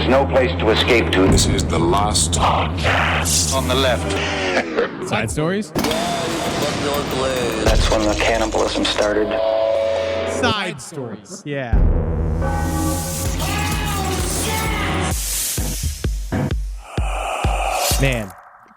There's no place to escape to. This is the last podcast. On the left. Side stories? That's when the cannibalism started. Side stories. Yeah. Man,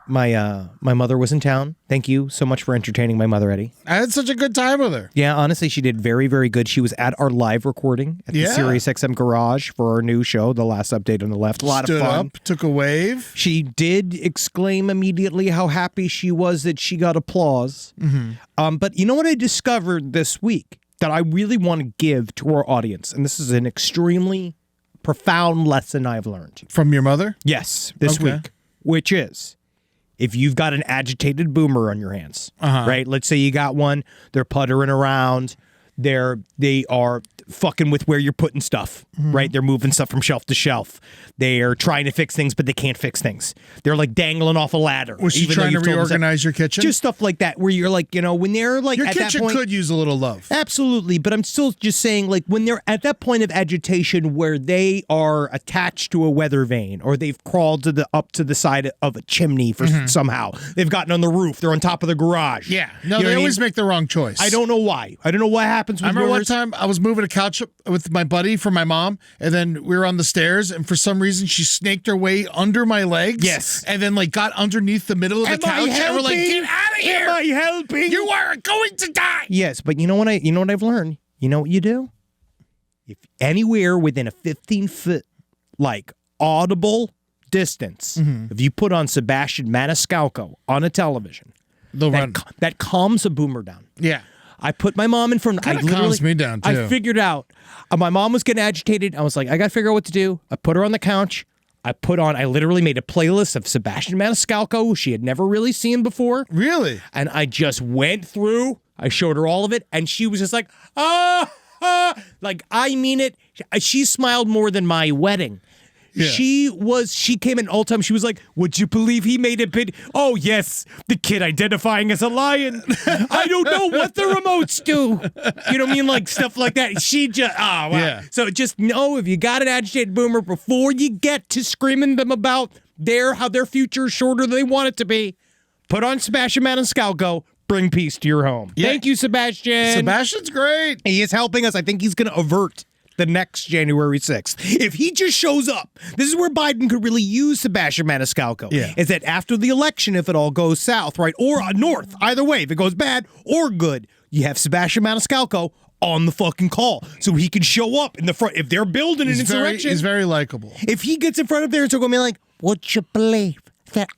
my mother was in town. Thank you so much for entertaining my mother, Eddie. I had such a good time with her. Yeah, honestly, she did very, very good. She was at our live recording at the Sirius XM Garage for our new show, The Last Update on the Left. A lot of fun. Stood up, took a wave. She did exclaim immediately how happy she was that she got applause. Mm-hmm. But you know what I discovered this week that I really want to give to our audience? And this is an extremely profound lesson I've learned. From your mother? Yes, this week. Which is, if you've got an agitated boomer on your hands, right? Let's say you got one, they're puttering around, they are fucking with where you're putting stuff, right? They're moving stuff from shelf to shelf. They are trying to fix things, but they can't fix things. They're like dangling off a ladder. Was she trying to reorganize your kitchen? Just stuff like that, where you're like, you know, when they're like your at that kitchen point, could use a little love. Absolutely, but I'm still just saying, like, when they're at that point of agitation where they are attached to a weather vane, or they've crawled up to the side of a chimney for somehow. They've gotten on the roof. They're on top of the garage. Yeah. No, they always make the wrong choice. I don't know why. I don't know what happens with I remember yours. one time I was moving a couch with my buddy for my mom, and then we were on the stairs, and for some reason she snaked her way under my legs. Yes. And then like got underneath the middle of the couch, and we're like, "Get out of here! Am I helping? You are going to die!" Yes, but you know what I've learned? You know what you do? If anywhere within a 15-foot, like, audible distance, if you put on Sebastian Maniscalco on a television, that calms a boomer down. Yeah. I put my mom in front. Kind of calms me down, too. I figured out. My mom was getting agitated. I was like, I got to figure out what to do. I put her on the couch. I literally made a playlist of Sebastian Maniscalco, who she had never really seen before. Really? And I just went through. I showed her all of it. And she was just like, like, I mean it. She smiled more than my wedding. Yeah. She came in all the time. She was like, would you believe he made a bid? Oh, yes, the kid identifying as a lion. I don't know what the remotes do. You know what I mean? Like stuff like that. She just, wow. Yeah. So just know, if you got an agitated boomer, before you get to screaming them about how their future is shorter than they want it to be, put on Sebastian Maniscalco. Bring peace to your home. Yeah. Thank you, Sebastian. Sebastian's great. He is helping us. I think he's going to avert the next January 6th. If he just shows up, this is where Biden could really use Sebastian Maniscalco. Yeah. Is that after the election, if it all goes south, right, or north, either way, if it goes bad or good, you have Sebastian Maniscalco on the fucking call, so he can show up in the front. If they're building an insurrection, he's very likable. If he gets in front of there and so going to be like, would you believe that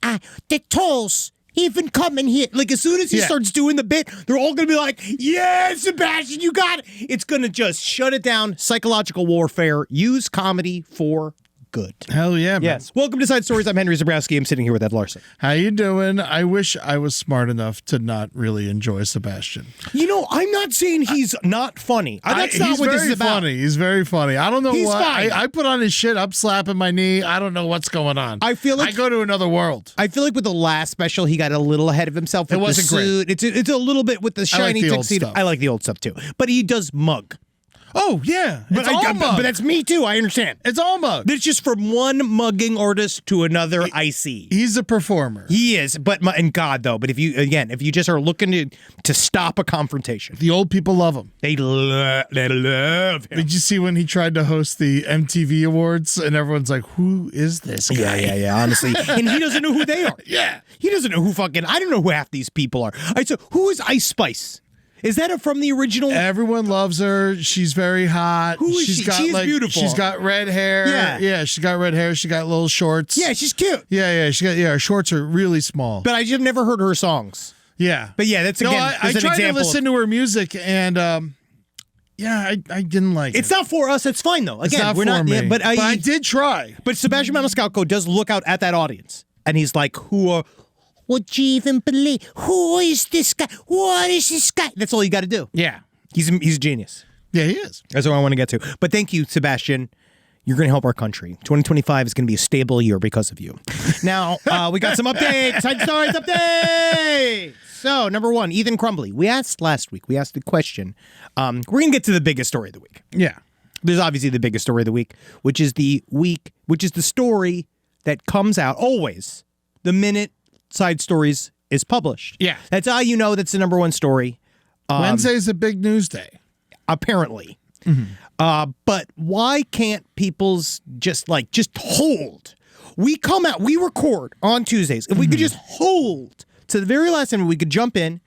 the tolls even coming here? Like, as soon as he starts doing the bit, they're all going to be like, yeah, Sebastian, you got it. It's going to just shut it down. Psychological warfare. Use comedy for good. Hell yeah, man. Yes. Welcome to Side Stories. I'm Henry Zabrowski. I'm sitting here with Ed Larson. How you doing? I wish I was smart enough to not really enjoy Sebastian. You know, I'm not saying he's not funny. That's not what this is about. He's very funny. I don't know he's why. Fine. I put on his shit. I'm slapping my knee. I don't know what's going on. I feel like I go to another world. I feel like with the last special, he got a little ahead of himself with it wasn't the suit. Great. It's a little bit with the shiny tuxedo. I like the old stuff too. But he does mug. Oh, yeah. But but that's me, too. I understand. It's all mug. It's just from one mugging artist to another, I see. He's a performer. He is. But, and God, though, but if you just are looking to stop a confrontation. The old people love him. They love him. Did you see when he tried to host the MTV Awards and everyone's like, who is this guy? Yeah, honestly. And he doesn't know who they are. Yeah. He doesn't know I don't know who half these people are. All right, so who is Ice Spice? Is that from the original? Everyone loves her. She's very hot. Who is she? She's beautiful. She's got red hair. Yeah, she's got red hair. She got little shorts. Yeah, she's cute. Yeah. Her shorts are really small. But I've never heard her songs. Yeah. But yeah, that's again. I tried to listen to her music and I didn't like it. It's not for us. It's fine though. Again, we're not. Me. But I did try. But Sebastian Maniscalco does look out at that audience, and he's like, would you even believe? Who is this guy? What is this guy? That's all you got to do. Yeah. He's a genius. Yeah, he is. That's what I want to get to. But thank you, Sebastian. You're going to help our country. 2025 is going to be a stable year because of you. Now, we got some updates. Side Stories update. So, number one, Ethan Crumbley. We asked last week, the question. We're going to get to the biggest story of the week. Yeah. there's obviously the biggest story of the week, which is the story that comes out always the minute Side Stories is published. Yeah. That's how you know that's the number one story. Wednesday's a big news day. Apparently. But why can't people's just hold? We record on Tuesdays. If we could just hold to the very last time, we could jump in.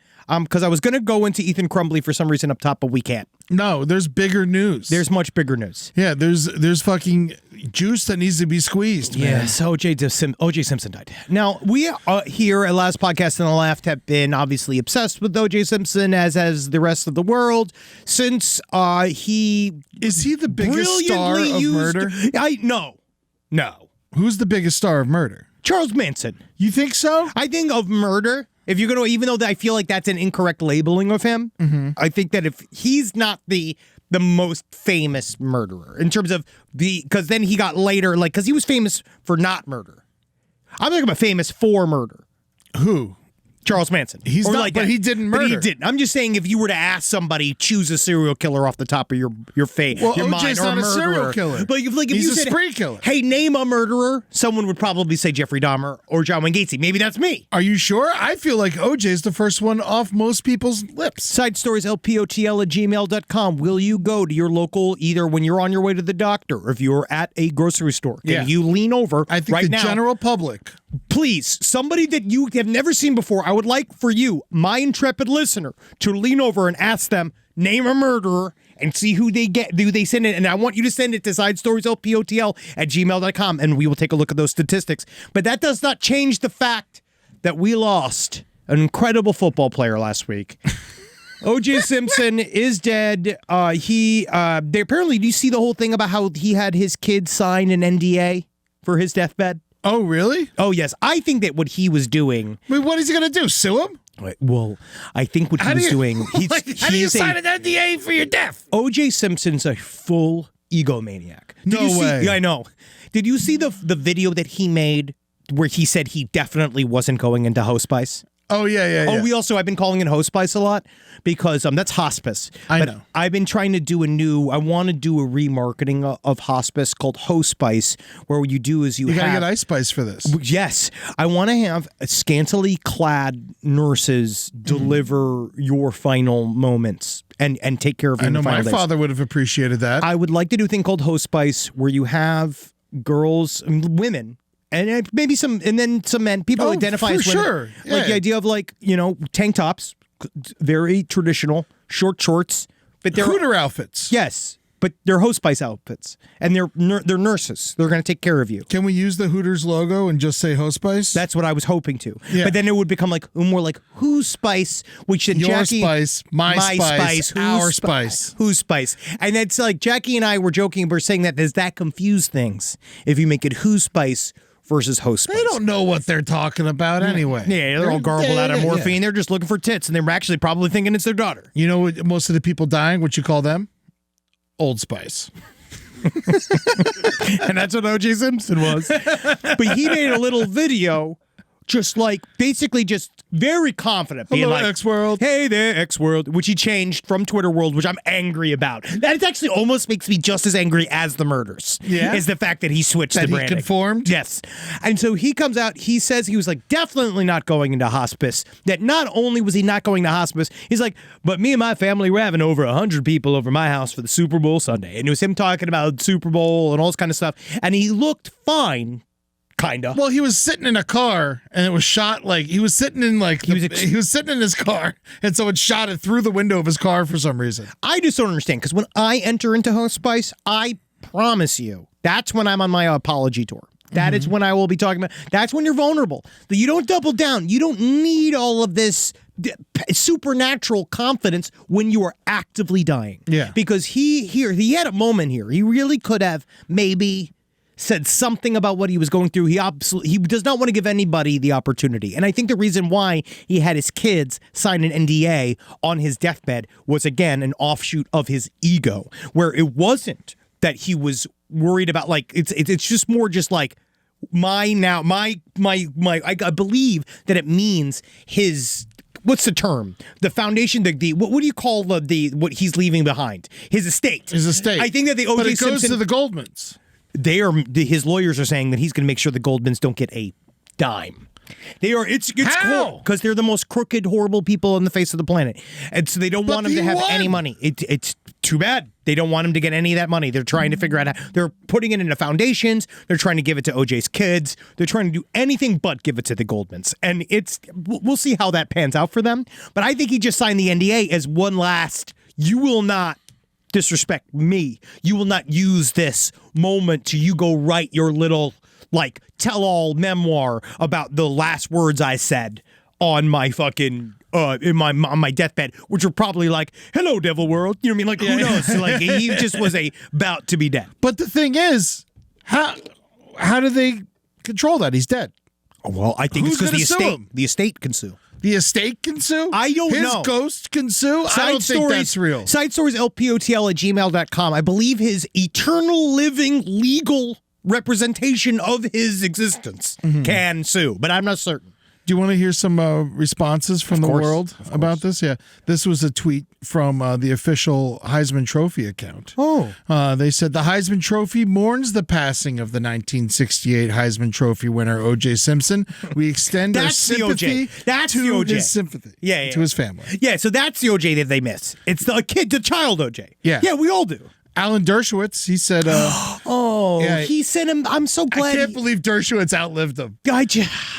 Because I was going to go into Ethan Crumbley for some reason up top, but we can't. No, there's bigger news. There's much bigger news. Yeah, there's fucking juice that needs to be squeezed, man. Yes, OJ Simpson died. Now, we here at Last Podcast on the Left have been obviously obsessed with OJ Simpson, as has the rest of the world, since he... Is he the biggest star of murder? No. Who's the biggest star of murder? Charles Manson. You think so? I think of murder... If you're going to, even though I feel like that's an incorrect labeling of him, I think that if he's not the most famous murderer in terms of because then he got later, because he was famous for not murder. I'm talking about famous for murder. Who? Charles Manson. He's or not, but he didn't murder. But he didn't. I'm just saying, if you were to ask somebody, choose a serial killer off the top of your face, well, your OJ's mind, or not a a serial murderer. killer. But if He's you a said, spree killer. Hey, name a murderer, someone would probably say Jeffrey Dahmer or John Wayne Gacy. Maybe that's me. Are you sure? I feel like OJ's the first one off most people's lips. Side Stories, lpotl@gmail.com. Will you go to your local, either when you're on your way to the doctor or if you're at a grocery store, Yeah. and you lean over I think right the now, general public. please, somebody that you have never seen before, I would like for you, my intrepid listener, to lean over and ask them, name a murderer, and see who they get. Do they send it? And I want you to send it to sidestorieslpotl@gmail.com, and we will take a look at those statistics. But that does not change the fact that we lost an incredible football player last week. OJ Simpson is dead. They apparently, do you see the whole thing about how he had his kid sign an NDA for his deathbed? Oh, really? Oh, yes. I think that what he was doing... Wait, what is he going to do? Sue him? Well, I think what he was doing... How do you sign an NDA for your death? OJ Simpson's a full egomaniac. No way. Yeah, I know. Did you see the video that he made where he said he definitely wasn't going into hospice? Oh, yeah. Oh, I've been calling it hospice a lot because that's hospice. I But know. I've been trying to do I want to do a remarketing of hospice called hospice, where what you do is You got to get Ice Spice for this. Yes. I want to have scantily clad nurses deliver your final moments and take care of you I in know the final my days. father would have appreciated that. I would like to do a thing called hospice where you have girls, women, and maybe some men, people who identify as women. Sure. Yeah. Like the idea of tank tops, very traditional, short shorts, but they're Hooter outfits. Yes, but they're hospice outfits, and they're nurses. They're going to take care of you. Can we use the Hooters logo and just say Hospice? That's what I was hoping to. Yeah. But then it would become more like Who's Spice, which then Your Jackie... Spice, my Spice, our Spice. Who's Spice. And it's like Jackie and I were joking, we're saying that does that confuse things if you make it Who's Spice versus Host Spice? They don't know what they're talking about anyway. Yeah, they're all garbled out of morphine. Yeah. They're just looking for tits, and they're actually probably thinking it's their daughter. You know what? Most of the people dying, what you call them? Old Spice. And that's what OJ Simpson was. But he made a little video basically very confident. Being Hello, like, X-World. Hey there, X-World, which he changed from Twitter World, which I'm angry about. That actually almost makes me just as angry as the murders. Yeah? Is the fact that he switched That the he branding. conformed? Yes. And so he comes out, he says he was definitely not going into hospice. That not only was he not going to hospice, he's like, but me and my family were having over 100 people over my house for the Super Bowl Sunday. And it was him talking about Super Bowl and all this kind of stuff. And he looked fine. Kinda. Well, he was sitting in a car, and it was shot he was sitting in he was sitting in his car, and so it shot it through the window of his car for some reason. I just don't understand, because when I enter into hospice, I promise you, that's when I'm on my apology tour. That is when I will be talking about. That's when you're vulnerable. You don't double down. You don't need all of this supernatural confidence when you are actively dying. Yeah. Because he had a moment here. He really could have maybe said something about what he was going through. He does not want to give anybody the opportunity. And I think the reason why he had his kids sign an NDA on his deathbed was, again, an offshoot of his ego, where it wasn't that he was worried about, it's just more just I believe that it means his what's the term? The foundation, the what do you call the what he's leaving behind? His estate. His estate. I think that the OJ but it goes Simpson, to the Goldmans. His lawyers are saying that he's going to make sure the Goldmans don't get a dime. It's cool because they're the most crooked, horrible people on the face of the planet, and so they don't want him to have any money. It's too bad. They don't want him to get any of that money. They're trying to figure out how they're putting it into foundations. They're trying to give it to OJ's kids. They're trying to do anything but give it to the Goldmans, and we'll see how that pans out for them. But I think he just signed the NDA as one last. You will not disrespect me. You will not use this moment to go write your little tell-all memoir about the last words I said on my fucking on my deathbed, which were probably like, "Hello, devil world." You know what I mean? Who knows? He just was about to be dead. But the thing is, how do they control that? He's dead. Well, I think Who's it's because the gonna sue estate. him? The estate can sue. The estate can sue? I don't know. His ghost can sue? I don't think that's real. Side stories, lpotl@gmail.com. I believe his eternal living legal representation of his existence can sue, but I'm not certain. Do you want to hear some responses from the world about this? Yeah. This was a tweet from the official Heisman Trophy account. Oh. They said the Heisman Trophy mourns the passing of the 1968 Heisman Trophy winner, OJ Simpson. We extend our sympathy to his sympathy. Yeah, to his family. Yeah, so that's the OJ that they miss. It's the child OJ. Yeah. Yeah, we all do. Alan Dershowitz, he said... he sent him... I'm so glad... I can't believe Dershowitz outlived him.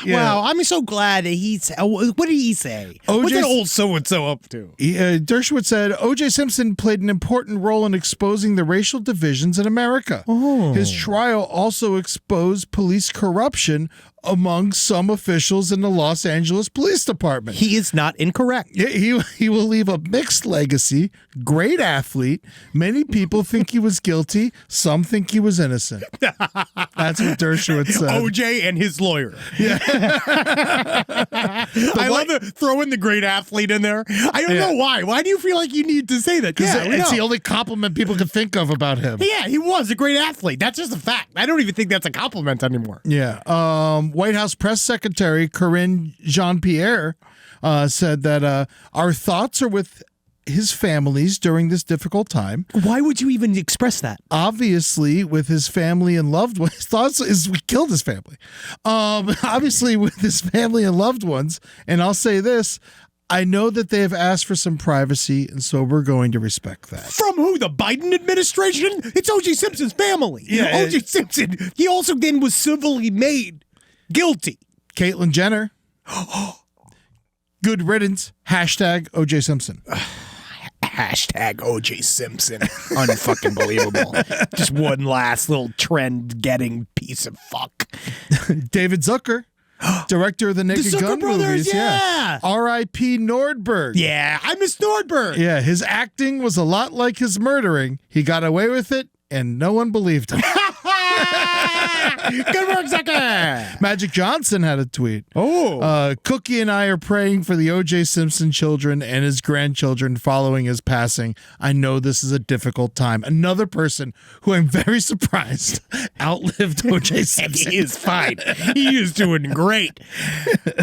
Wow, I'm so glad that what did he say? What's that old so-and-so up to? Dershowitz said, O.J. Simpson played an important role in exposing the racial divisions in America. Oh. His trial also exposed police corruption among some officials in the Los Angeles Police Department. He is not incorrect. He will leave a mixed legacy. Great athlete. Many people think he was guilty. Some think he was innocent. That's what Dershowitz said. OJ and his lawyer. Yeah. I love throwing the great athlete in there. I don't know why. Why do you feel like you need to say that? Because it's the only compliment people can think of about him. Yeah, he was a great athlete. That's just a fact. I don't even think that's a compliment anymore. Yeah. White House Press Secretary Karine Jean-Pierre said that our thoughts are with his families during this difficult time. Why would you even express that? Obviously, with his family and loved ones. His thoughts is we killed his family. Obviously, with his family and loved ones. And I'll say this. I know that they have asked for some privacy, and so we're going to respect that. From who? The Biden administration? It's O.J. Simpson's family. Yeah, O.J. Simpson. He also then was civilly made guilty. Caitlyn Jenner. Good riddance. Hashtag O.J. Simpson. Hashtag O.J. Simpson. Unfucking believable. Just one last little trend-getting piece of fuck. David Zucker. Director of the Naked Gun Brothers, movies. Yeah. R.I.P. Nordberg. Yeah, I miss Nordberg. Yeah, his acting was a lot like his murdering. He got away with it, and no one believed him. Good work, Zucker. Magic Johnson had a tweet. Oh. Cookie and I are praying for the O.J. Simpson children and his grandchildren following his passing. I know this is a difficult time. Another person who I'm very surprised outlived O.J. Simpson. He is fine. He is doing great.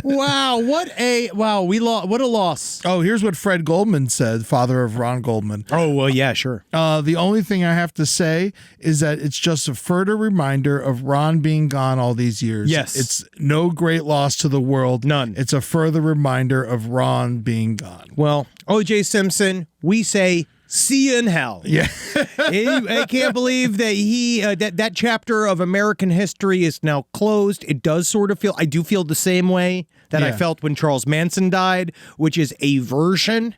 Wow, what a loss. Oh, here's what Fred Goldman said, father of Ron Goldman. Oh, well, yeah, sure. The only thing I have to say is that it's just a further reminder of Ron being gone all these years. Yes. It's no great loss to the world. None. It's a further reminder of Ron being gone. Well, O.J. Simpson, we say, see you in hell. Yeah. I can't believe that that chapter of American history is now closed. It does sort of feel, I do feel the same way that I felt when Charles Manson died, which is a version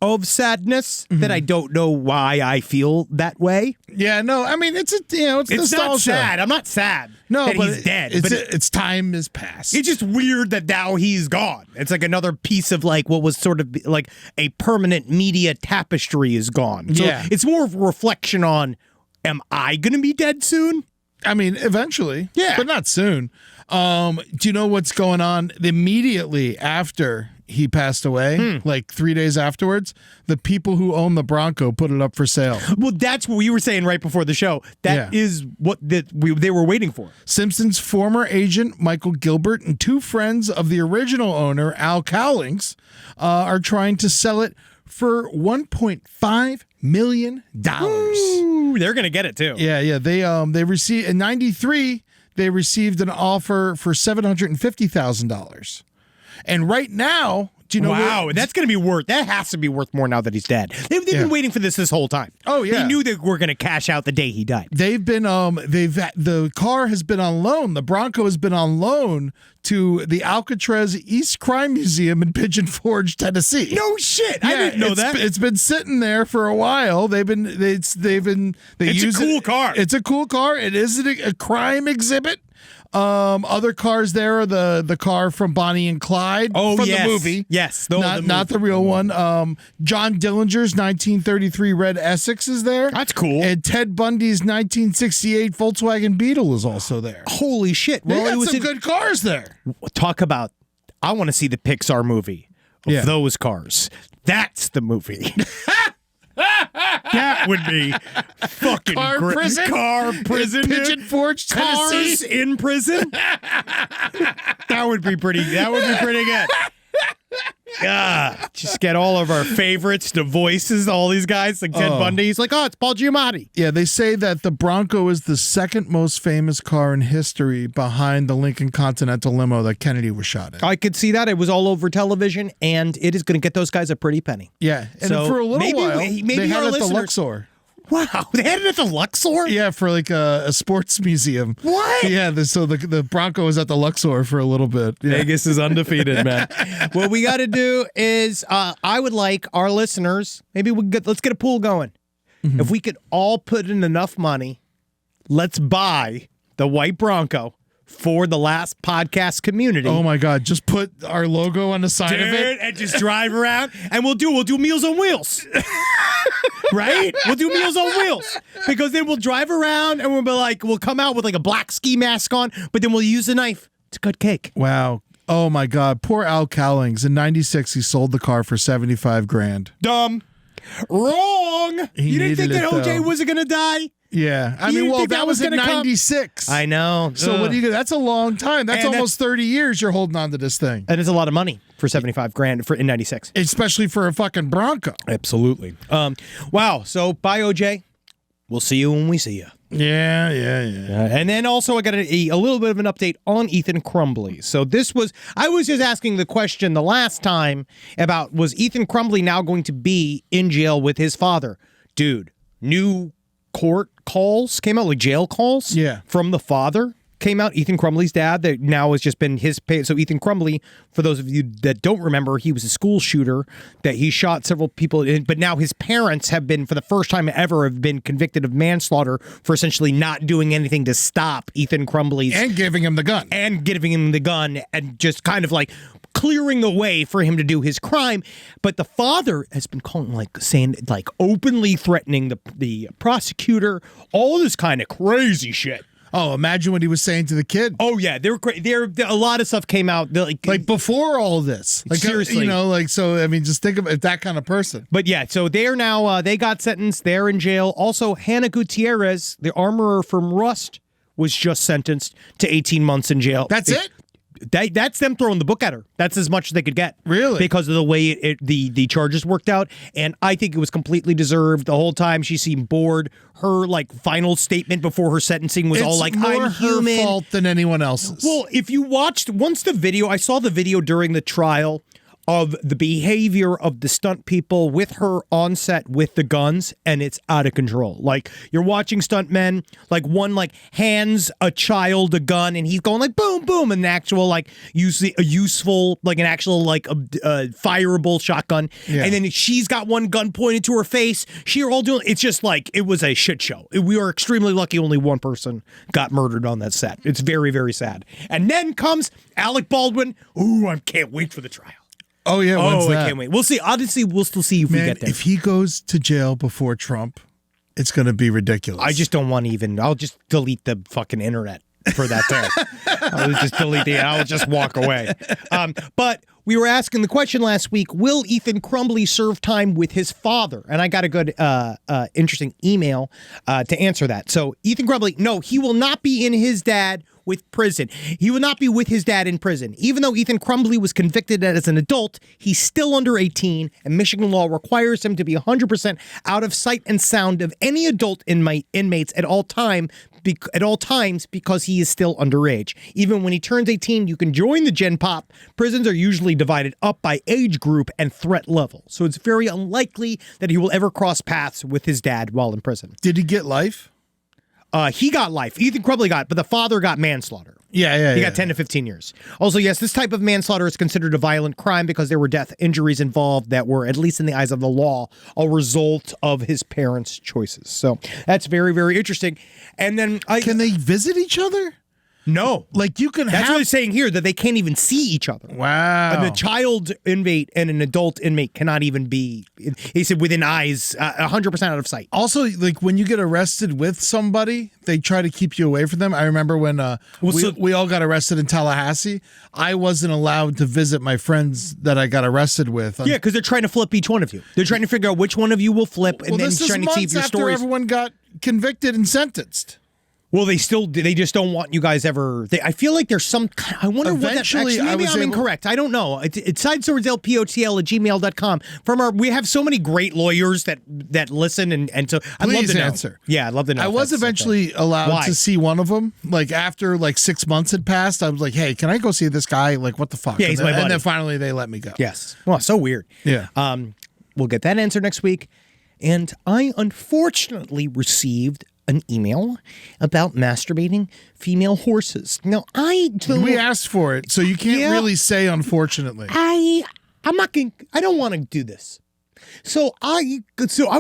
of sadness that I don't know why I feel that way. Yeah, no, I mean, it's nostalgia. Not sad. I'm not sad that he's dead. It's time has passed. It's just weird that now he's gone. It's like another piece of like what was sort of like a permanent media tapestry is gone. So it's more of a reflection on, am I going to be dead soon? I mean, eventually. Yeah. But not soon. Do you know what's going on immediately after he passed away, like 3 days afterwards, the people who own the Bronco put it up for sale. Well, that's what we were saying right before the show. That is what they were waiting for. Simpson's former agent, Michael Gilbert, and two friends of the original owner, Al Cowlings, are trying to sell it for $1.5 million. Ooh, they're going to get it, too. Yeah. They received, in 93, they received an offer for $750,000. And right now, do you know? Wow, that's going to be worth. That has to be worth more now that he's dead. They've been waiting for this whole time. Oh yeah, they knew they were going to cash out the day he died. The car has been on loan. The Bronco has been on loan to the Alcatraz East Crime Museum in Pigeon Forge, Tennessee. No shit, I didn't know that. It's been sitting there for a while. It's a cool car. It's a cool car. It is a crime exhibit. Other cars there are the car from Bonnie and Clyde from the movie. Yes, not the real one. John Dillinger's 1933 red Essex is there. That's cool. And Ted Bundy's 1968 Volkswagen Beetle is also there. Holy shit. Well, it was some good cars there. Talk about, I want to see the Pixar movie of those cars. That's the movie. That would be fucking car great. Prison? Car prison. Pigeon Forge, Tennessee. Cars in prison. That would be pretty good. Yeah, just get all of our favorites, the voices, all these guys, like Ted Bundy. He's like, oh, it's Paul Giamatti. Yeah, they say that the Bronco is the second most famous car in history behind the Lincoln Continental limo that Kennedy was shot in. I could see that. It was all over television, and it is going to get those guys a pretty penny. Yeah, and So for a little while, maybe they had our it at the listeners- Luxor. Wow, they had it at the Luxor? Yeah, for like a sports museum. What? Yeah, so the Bronco was at the Luxor for a little bit. Yeah. Vegas is undefeated, man. What we got to do is, I would like our listeners, maybe let's get a pool going. Mm-hmm. If we could all put in enough money, let's buy the white Bronco for the Last Podcast community. Oh my God, just put our logo on the side of it. And just drive around, and we'll do Meals on Wheels. Right? We'll do Meals on Wheels, because then we'll drive around and we'll come out with like a black ski mask on, but then we'll use a knife to cut cake. Wow. Oh my God. Poor Al Cowlings. In 96, he sold the car for $75,000. Dumb. Wrong. You didn't think that OJ though. wasn't going to die? Yeah. I You mean, didn't well, think that was in gonna come? 96. I know. So what do you do? That's a long time. That's And almost 30 years you're holding on to this thing. And it's a lot of money for $75,000 in 96. Especially for a fucking Bronco. Absolutely. Wow. So bye, OJ. We'll see you when we see you. Yeah. And then also I got a little bit of an update on Ethan Crumbley. So I was just asking the question the last time about, was Ethan Crumbley now going to be in jail with his father? Dude, new court calls came out, like jail calls from the father came out. Ethan Crumbley's dad, that now has just been his pay. So Ethan Crumbley, for those of you that don't remember, he was a school shooter that he shot several people in, but now his parents have been, for the first time ever, have been convicted of manslaughter for essentially not doing anything to stop Ethan Crumbley's And giving him the gun. And just kind of like clearing the way for him to do his crime. But the father has been saying openly threatening the prosecutor, all this kind of crazy shit. Oh, imagine what he was saying to the kid. Oh yeah, a lot of stuff came out Like before all of this. Like seriously. So I mean, just think of it, that kind of person. But yeah, so they are now they got sentenced. They're in jail. Also, Hannah Gutierrez, the armorer from Rust, was just sentenced to 18 months in jail. That's it? That's them throwing the book at her. That's as much as they could get. Really? Because of the way the charges worked out. And I think it was completely deserved. The whole time she seemed bored. Her final statement before her sentencing was all like, more I'm human. her fault than anyone else's. Well, if you watched, I saw the video during the trial of the behavior of the stunt people with her on set with the guns, and it's out of control. Like, you're watching stunt men, like one hands a child a gun, and he's going like boom, boom, an actual useful an actual fireable shotgun, and then she's got one gun pointed to her face. She're all doing. It's just it was a shit show. We are extremely lucky. Only one person got murdered on that set. It's very, very sad. And then comes Alec Baldwin. Ooh, I can't wait for the trial. Oh yeah, when's that? I can't wait. We'll see. Obviously, we'll still see if we get there. If he goes to jail before Trump, it's going to be ridiculous. I just don't want I'll just delete the fucking internet. for that too. I'll just delete the. I'll just walk away. But we were asking the question last week: will Ethan Crumbley serve time with his father? And I got a good, interesting email to answer that. So Ethan Crumbley, no, he will not be in his dad with prison. He will not be with his dad in prison. Even though Ethan Crumbley was convicted as an adult, he's still under 18, and Michigan law requires him to be 100% out of sight and sound of any adult inmates at all times because he is still underage. Even when he turns 18, you can join the Gen Pop. Prisons are usually divided up by age group and threat level, so it's very unlikely that he will ever cross paths with his dad while in prison. Did he get life? He got life. Ethan Crumbley got, but the father got manslaughter. Yeah. He got 10 to 15 years. Also, yes, this type of manslaughter is considered a violent crime because there were death injuries involved that were, at least in the eyes of the law, a result of his parents' choices. So that's very, very interesting. And then can they visit each other? No. Like you can That's what it's saying here, that they can't even see each other. Wow. And a child inmate and an adult inmate cannot even be, he said, within eyes, 100% out of sight. Also, like when you get arrested with somebody, they try to keep you away from them. I remember when we all got arrested in Tallahassee. I wasn't allowed to visit my friends that I got arrested with. Yeah, because they're trying to flip each one of you. They're trying to figure out which one of you will flip, and then this trying is to see if months your after stories. everyone got convicted and sentenced. Well, they just don't want you guys ever. I feel like there's some. I wonder Eventually, what that actually. Maybe I'm incorrect. I don't know. It's sideswordslpotl@gmail.com. We have so many great lawyers that listen, and so I'd love to know. Answer. Yeah, I'd love to know. I was eventually allowed to see one of them. Like after 6 months had passed, I was like, "Hey, can I go see this guy? Like, what the fuck?" Yeah, he's my buddy. And then finally, they let me go. Yes. Well, so weird. Yeah. We'll get that answer next week. And I unfortunately received an email about masturbating female horses. Now, we asked for it, so you can't really say unfortunately. I'm not going. I don't want to do this. So I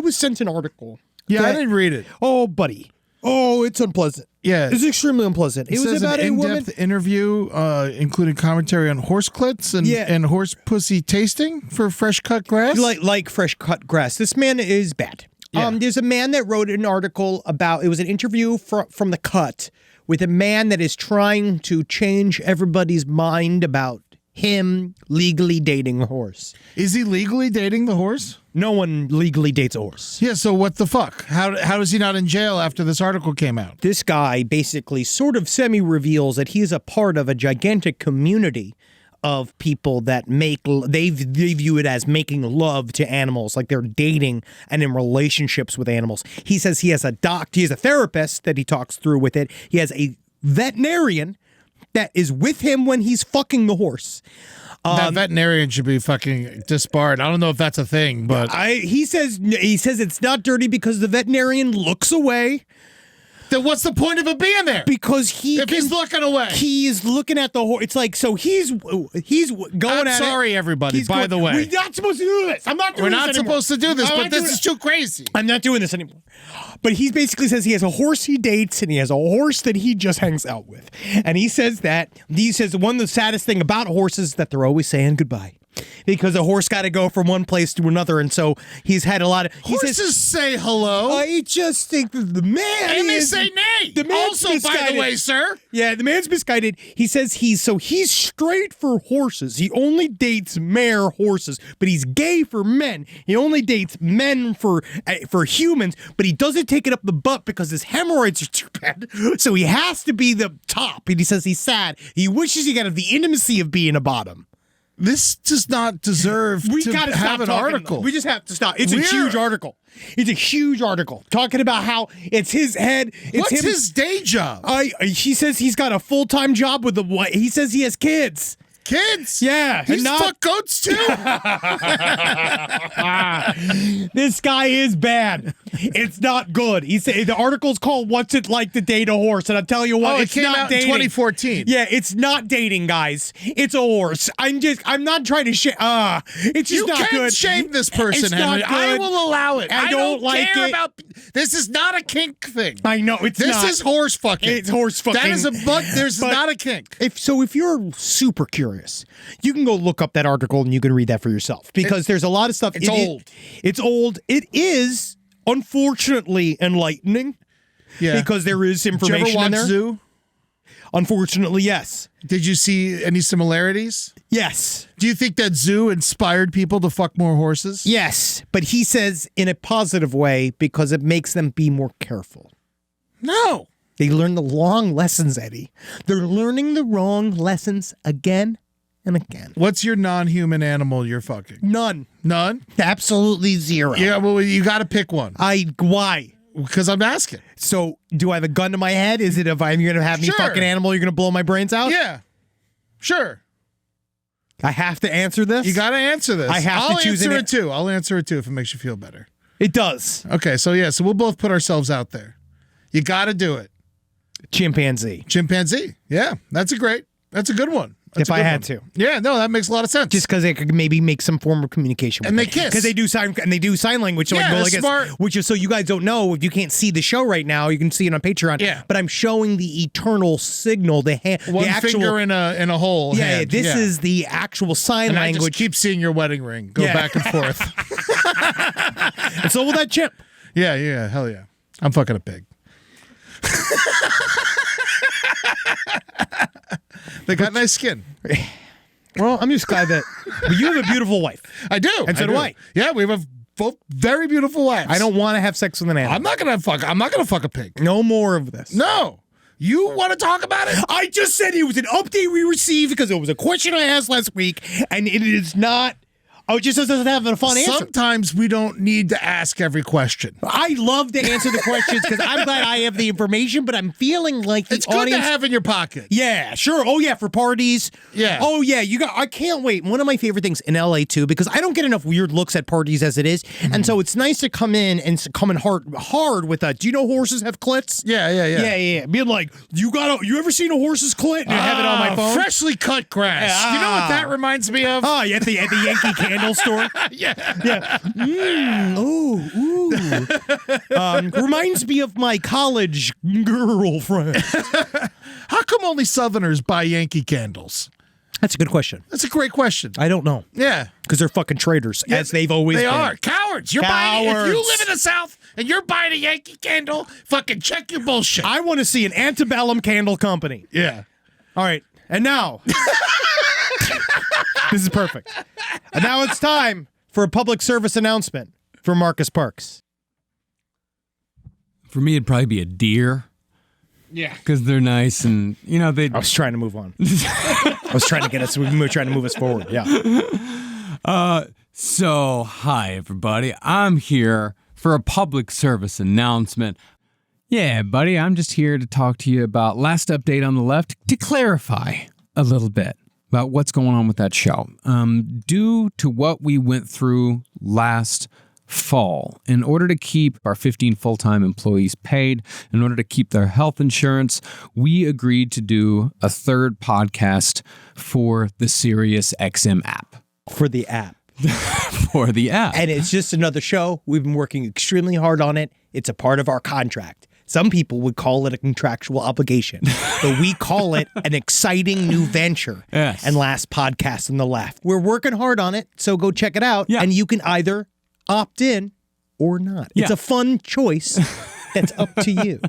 was sent an article. Yeah, I didn't read it. Oh, buddy. Oh, it's unpleasant. Yeah, it's extremely unpleasant. It was about an a woman. in-depth interview, including commentary on horse clits and horse pussy tasting for fresh cut grass. Like fresh cut grass. This man is bad. Yeah. There's a man that wrote an article about, it was an interview from The Cut with a man that is trying to change everybody's mind about him legally dating a horse. Is he legally dating the horse? No one legally dates a horse. Yeah, so what the fuck? How is he not in jail after this article came out? This guy basically sort of semi-reveals that he's a part of a gigantic community of people that they view it as making love to animals, like they're dating and in relationships with animals. He says he has he has a therapist that he talks through with it. He has a veterinarian that is with him when he's fucking the horse. That veterinarian should be fucking disbarred. I don't know if that's a thing, but he says it's not dirty because the veterinarian looks away. Then what's the point of it being there? Because he's looking away. He is looking at the horse. It's like, so he's going I'm at sorry, it. everybody, by the way. We're not supposed to do this. I'm not doing We're this not anymore. supposed to do this, but this is too crazy. I'm not doing this anymore. But he basically says he has a horse he dates and he has a horse that he just hangs out with. And he says one of the saddest thing about horses is that they're always saying goodbye. Because a horse got to go from one place to another, and so he's had a lot of. Horses say hello. I just think that the man. And they say nay. The man's also, by the way, sir. Yeah, the man's misguided. He says he's straight for horses. He only dates mare horses, but he's gay for men. He only dates men for humans, but he doesn't take it up the butt because his hemorrhoids are too bad. So he has to be the top. And he says he's sad. He wishes he could have the intimacy of being a bottom. This does not deserve to have an article. We just have to stop. It's a huge article. It's a huge article talking about how it's his head. What's his day job? He says he's got a full-time job with he says he has kids. Kids? Yeah. He's fuck goats too. This guy is bad. It's not good. He said the article's called "What's It Like to Date a Horse?" And I tell you what, it's not dating. In 2014. Yeah, it's not dating, guys. It's a horse. I'm not trying to shame. It's just not good. You can't shame this person, Henry. I will allow it. I don't like care about. This is not a kink thing. I know it's not. This is horse fucking. It's horse fucking. That is there's not a kink. If you're super curious, you can go look up that article and you can read that for yourself because there's a lot of stuff. It's old. It's old. It is unfortunately enlightening. Yeah. Because there is information Did you ever watch in there. Zoo? Unfortunately, yes. Did you see any similarities? Yes. Do you think that zoo inspired people to fuck more horses? Yes. But he says in a positive way because it makes them be more careful. No. They learn the wrong lessons, Eddie. They're learning the wrong lessons again and again. What's your non-human animal you're fucking? None. None? Absolutely zero. Yeah, well, you got to pick one. Why? Because I'm asking. So, do I have a gun to my head? Is it if I'm going to have me Sure. fuck an animal, you're going to blow my brains out? Yeah. Sure. I have to answer this? You got to answer this. I have to choose I'll answer it too. I'll answer it too if it makes you feel better. It does. Okay, so yeah, so we'll both put ourselves out there. You got to do it. Chimpanzee. Chimpanzee. Yeah, that's a good one. That's If a I good had one. to. Yeah, no, that makes a lot of sense. Just because they could maybe make some form of communication. And with they kiss. because they do sign language. So Yeah, I go they're like this, smart. which is so you guys don't know. If you can't see the show right now, you can see it on Patreon. Yeah. But I'm showing the eternal signal. The One the actual, finger in a hole. Yeah, hand. this is the actual sign and I language. just keep seeing your wedding ring go Yeah. back and forth. And so will that chimp. Yeah, hell yeah. I'm fucking a pig. They got nice skin. Well, I'm just glad that but you have a beautiful wife. I do. And so do I. Yeah, we have both very beautiful wives. I don't want to have sex with an animal. I'm not gonna fuck a pig. No more of this. No. You want to talk about it? I just said it was an update we received because it was a question I asked last week, and it is not. Oh, it just doesn't have a fun answer. Sometimes we don't need to ask every question. I love to answer the questions because I'm glad I have the information, but I'm feeling like the It's good audience. to have in your pocket. Yeah, sure. Oh, yeah, for parties. Yeah. Oh, yeah. I can't wait. One of my favorite things in LA, too, because I don't get enough weird looks at parties as it is. And so it's nice to come in hard with a, do you know horses have clits? Yeah. Being like, you ever seen a horse's clit? And I have it on my phone. Freshly cut grass. You know what that reminds me of? Oh, yeah, at the Yankee Candle store. Yeah. Reminds me of my college girlfriend. How come only Southerners buy Yankee candles? That's a good question. That's a great question. I don't know. Yeah. Because they're fucking traitors, as they've always They been. are. Cowards. You're buying. If you Cowards. live in the South and you're buying a Yankee candle, fucking check your bullshit. I want to see an antebellum candle company. Yeah. All right. And now, this is perfect. And now it's time for a public service announcement for Marcus Parks. For me, it'd probably be a deer. Yeah. Because they're nice and, they... I was trying to move on. I was trying to get us, we were trying to move us forward. Yeah. So, hi, everybody. I'm here for a public service announcement. Yeah, buddy, I'm just here to talk to you about last update on the left to clarify a little bit about what's going on with that show. Due to what we went through last fall, in order to keep our 15 full-time employees paid, in order to keep their health insurance, we agreed to do a third podcast for the Sirius XM app. For the app. For the app. And it's just another show. We've been working extremely hard on it. It's a part of our contract. Some people would call it a contractual obligation, but we call it an exciting new venture. Yes. And last podcast on the left. We're working hard on it, so go check it out. Yeah. And you can either opt in or not. It's Yeah. a fun choice. That's up to you.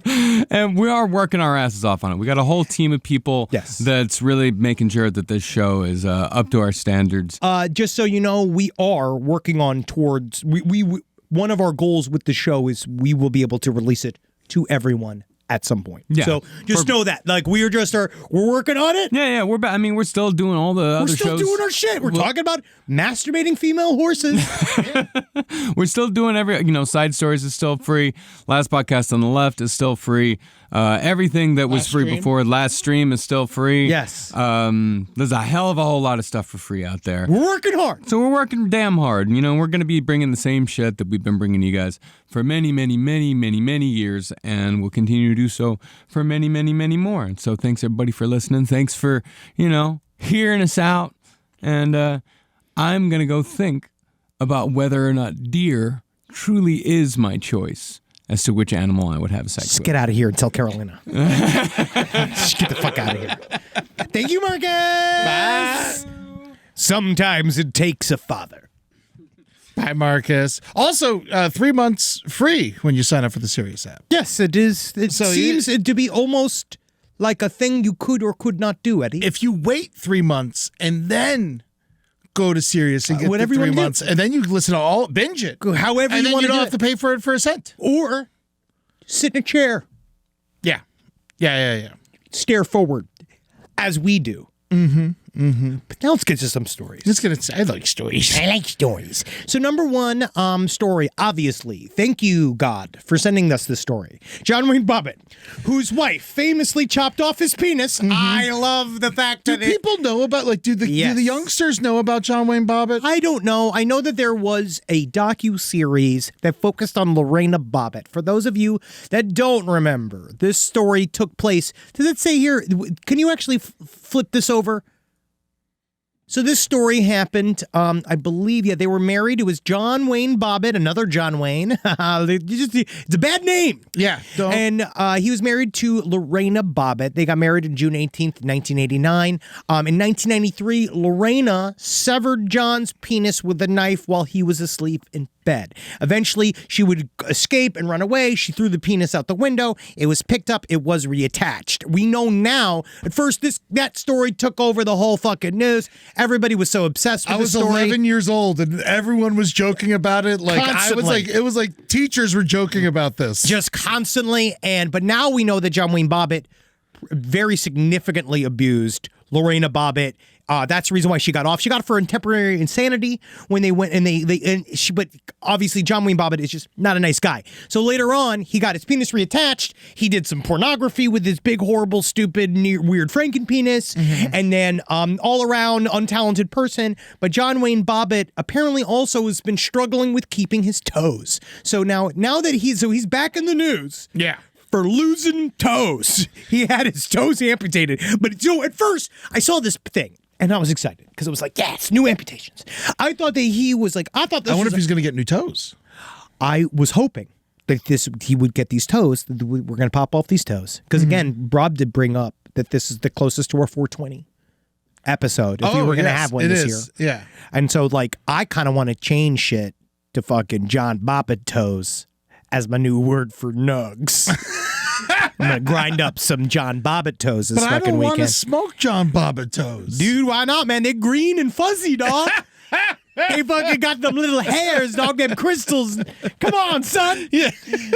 And we are working our asses off on it. We got a whole team of people Yes. that's really making sure that this show is up to our standards. Just so you know, we are working on towards we one of our goals with the show is we will be able to release it to everyone at some point. Yeah. So just know that. Like we're working on it. Yeah, we're back. I mean, we're still doing all the We're other still shows. doing our shit. We're talking about masturbating female horses. We're still doing Side Stories is still free. Last podcast on the left is still free. Everything that was Last free stream? before last stream is still free. Yes. There's a hell of a whole lot of stuff for free out there. We're working hard. So we're working damn hard. We're going to be bringing the same shit that we've been bringing you guys for many, many, many, many, many years, and we'll continue to do so for many, many, many more. And so thanks, everybody, for listening. Thanks for, hearing us out. And I'm going to go think about whether or not deer truly is my choice as to which animal I would have sex Just with. get out of here and tell Carolina. Just get the fuck out of here. Thank you, Marcus. Bye. Sometimes it takes a father. Bye, Marcus. Also, 3 months free when you sign up for the Sirius app. Yes, it is. It So seems to be almost like a thing you could or could not do, Eddie. If you wait 3 months and then go to Sirius and get whatever the you 3 wanna do. months, and then you listen to all, binge it. However and you then want you to don't do have to pay for it for a cent. Or sit in a chair, Yeah. stare forward, as we do. But now let's get to some stories. Just gonna say, I like stories. I like stories. So number one story, obviously, thank you, God, for sending us this story. John Wayne Bobbit, whose wife famously chopped off his penis. I love the fact Do that people know about, like, do the youngsters know about John Wayne Bobbit? I don't know. I know that there was a docu-series that focused on Lorena Bobbit. For those of you that don't remember, this story took place. Does it say here? Can you actually flip this over? So this story happened, I believe, they were married. It was John Wayne Bobbit, another John Wayne. It's a bad name. Yeah. And he was married to Lorena Bobbit. They got married on June 18th, 1989. In 1993, Lorena severed John's penis with a knife while he was asleep in bed. Eventually, she would escape and run away. She threw the penis out the window. It was picked up. It was reattached. We know now. At first, that story took over the whole fucking news. Everybody was so obsessed with the story. I was 11 years old, and everyone was joking about it. Like Constantly. it was like teachers were joking about this. Just constantly. But now we know that John Wayne Bobbit very significantly abused Lorena Bobbit. That's the reason why she got off. She got off for temporary insanity when they went but obviously John Wayne Bobbit is just not a nice guy. So later on, he got his penis reattached. He did some pornography with his big, horrible, stupid, weird Franken penis, and then all around untalented person. But John Wayne Bobbit apparently also has been struggling with keeping his toes. So now that he's back in the news. Yeah. For losing toes. He had his toes amputated. But at first, I saw this thing. And I was excited because it was like, yes, new amputations. I thought that he was like, I wonder if he's going to get new toes. I was hoping that he would get these toes. That we're going to pop off these toes. Because again, Rob did bring up that this is the closest to our 420 episode. If we were going to have one this year. Yeah. And so like, I kind of want to change shit to fucking John Bobbit toes as my new word for nugs. I'm going to grind up some John Bobbit toes this fucking weekend. But I don't want to smoke John Bobbit toes. Dude, why not, man? They're green and fuzzy, dog. They fucking got them little hairs, dog, them crystals. Come on, son. Yeah.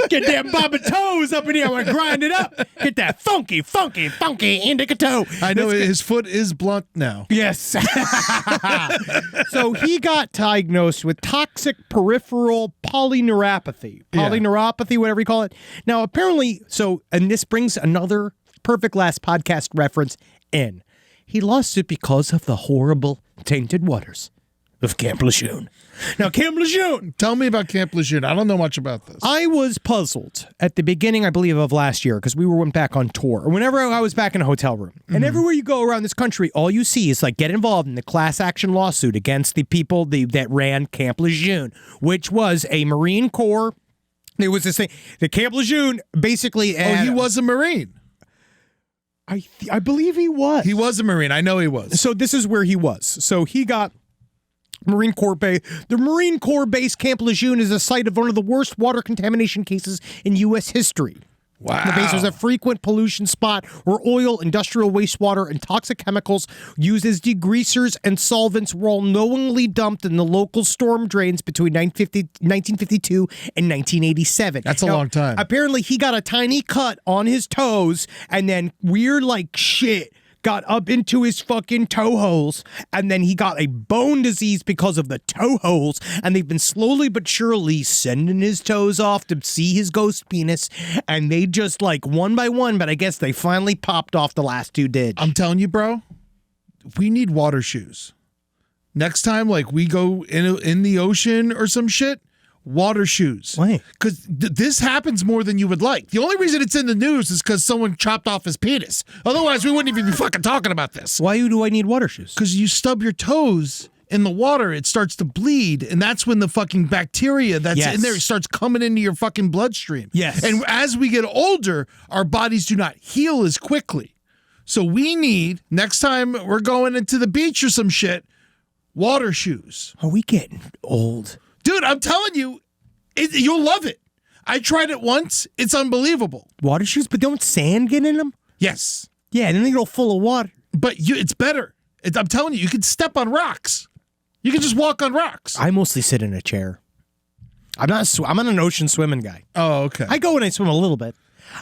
Get them Bobbit toes up in here. I want to grind it up. Get that funky indica toe. I know his foot is blunt now. Yes. So he got diagnosed with toxic peripheral polyneuropathy. Polyneuropathy, whatever you call it. Now, apparently, and this brings another perfect last podcast reference in. He lost it because of the horrible tainted waters of Camp Lejeune. Now, Camp Lejeune. Tell me about Camp Lejeune. I don't know much about this. I was puzzled at the beginning, I believe, of last year because we went back on tour. Whenever I was back in a hotel room, and everywhere you go around this country, all you see is like get involved in the class action lawsuit against the people that ran Camp Lejeune, which was a Marine Corps. There was this thing. The Camp Lejeune basically. He was a Marine. I believe he was. He was a Marine. I know he was. So this is where he was. So he got Marine Corps Base. The Marine Corps Base Camp Lejeune is the site of one of the worst water contamination cases in U.S. history. Wow. The base was a frequent pollution spot where oil, industrial wastewater, and toxic chemicals used as degreasers and solvents were all knowingly dumped in the local storm drains between 1952 and 1987. That's a long time. Apparently, he got a tiny cut on his toes, and then weird like shit got up into his fucking toe holes, and then he got a bone disease because of the toe holes, and they've been slowly but surely sending his toes off to see his ghost penis, and they just like one by one, but I guess they finally popped off. The last two did. I'm telling you, bro, we need water shoes. Next time, like, we go in the ocean or some shit, water shoes. Why? Because this happens more than you would like. The only reason it's in the news is because someone chopped off his penis. Otherwise, we wouldn't even be fucking talking about this. Why do I need water shoes? Because you stub your toes in the water, it starts to bleed, and that's when the fucking bacteria that's in there starts coming into your fucking bloodstream. Yes. And as we get older, our bodies do not heal as quickly. So we need, next time we're going into the beach or some shit, water shoes. Are we getting old? Dude, I'm telling you, you'll love it. I tried it once. It's unbelievable. Water shoes, but don't sand get in them? Yes. Yeah, and then they go full of water. But it's better. I'm telling you, you can step on rocks. You can just walk on rocks. I mostly sit in a chair. I'm not an ocean swimming guy. Oh, okay. I go and I swim a little bit.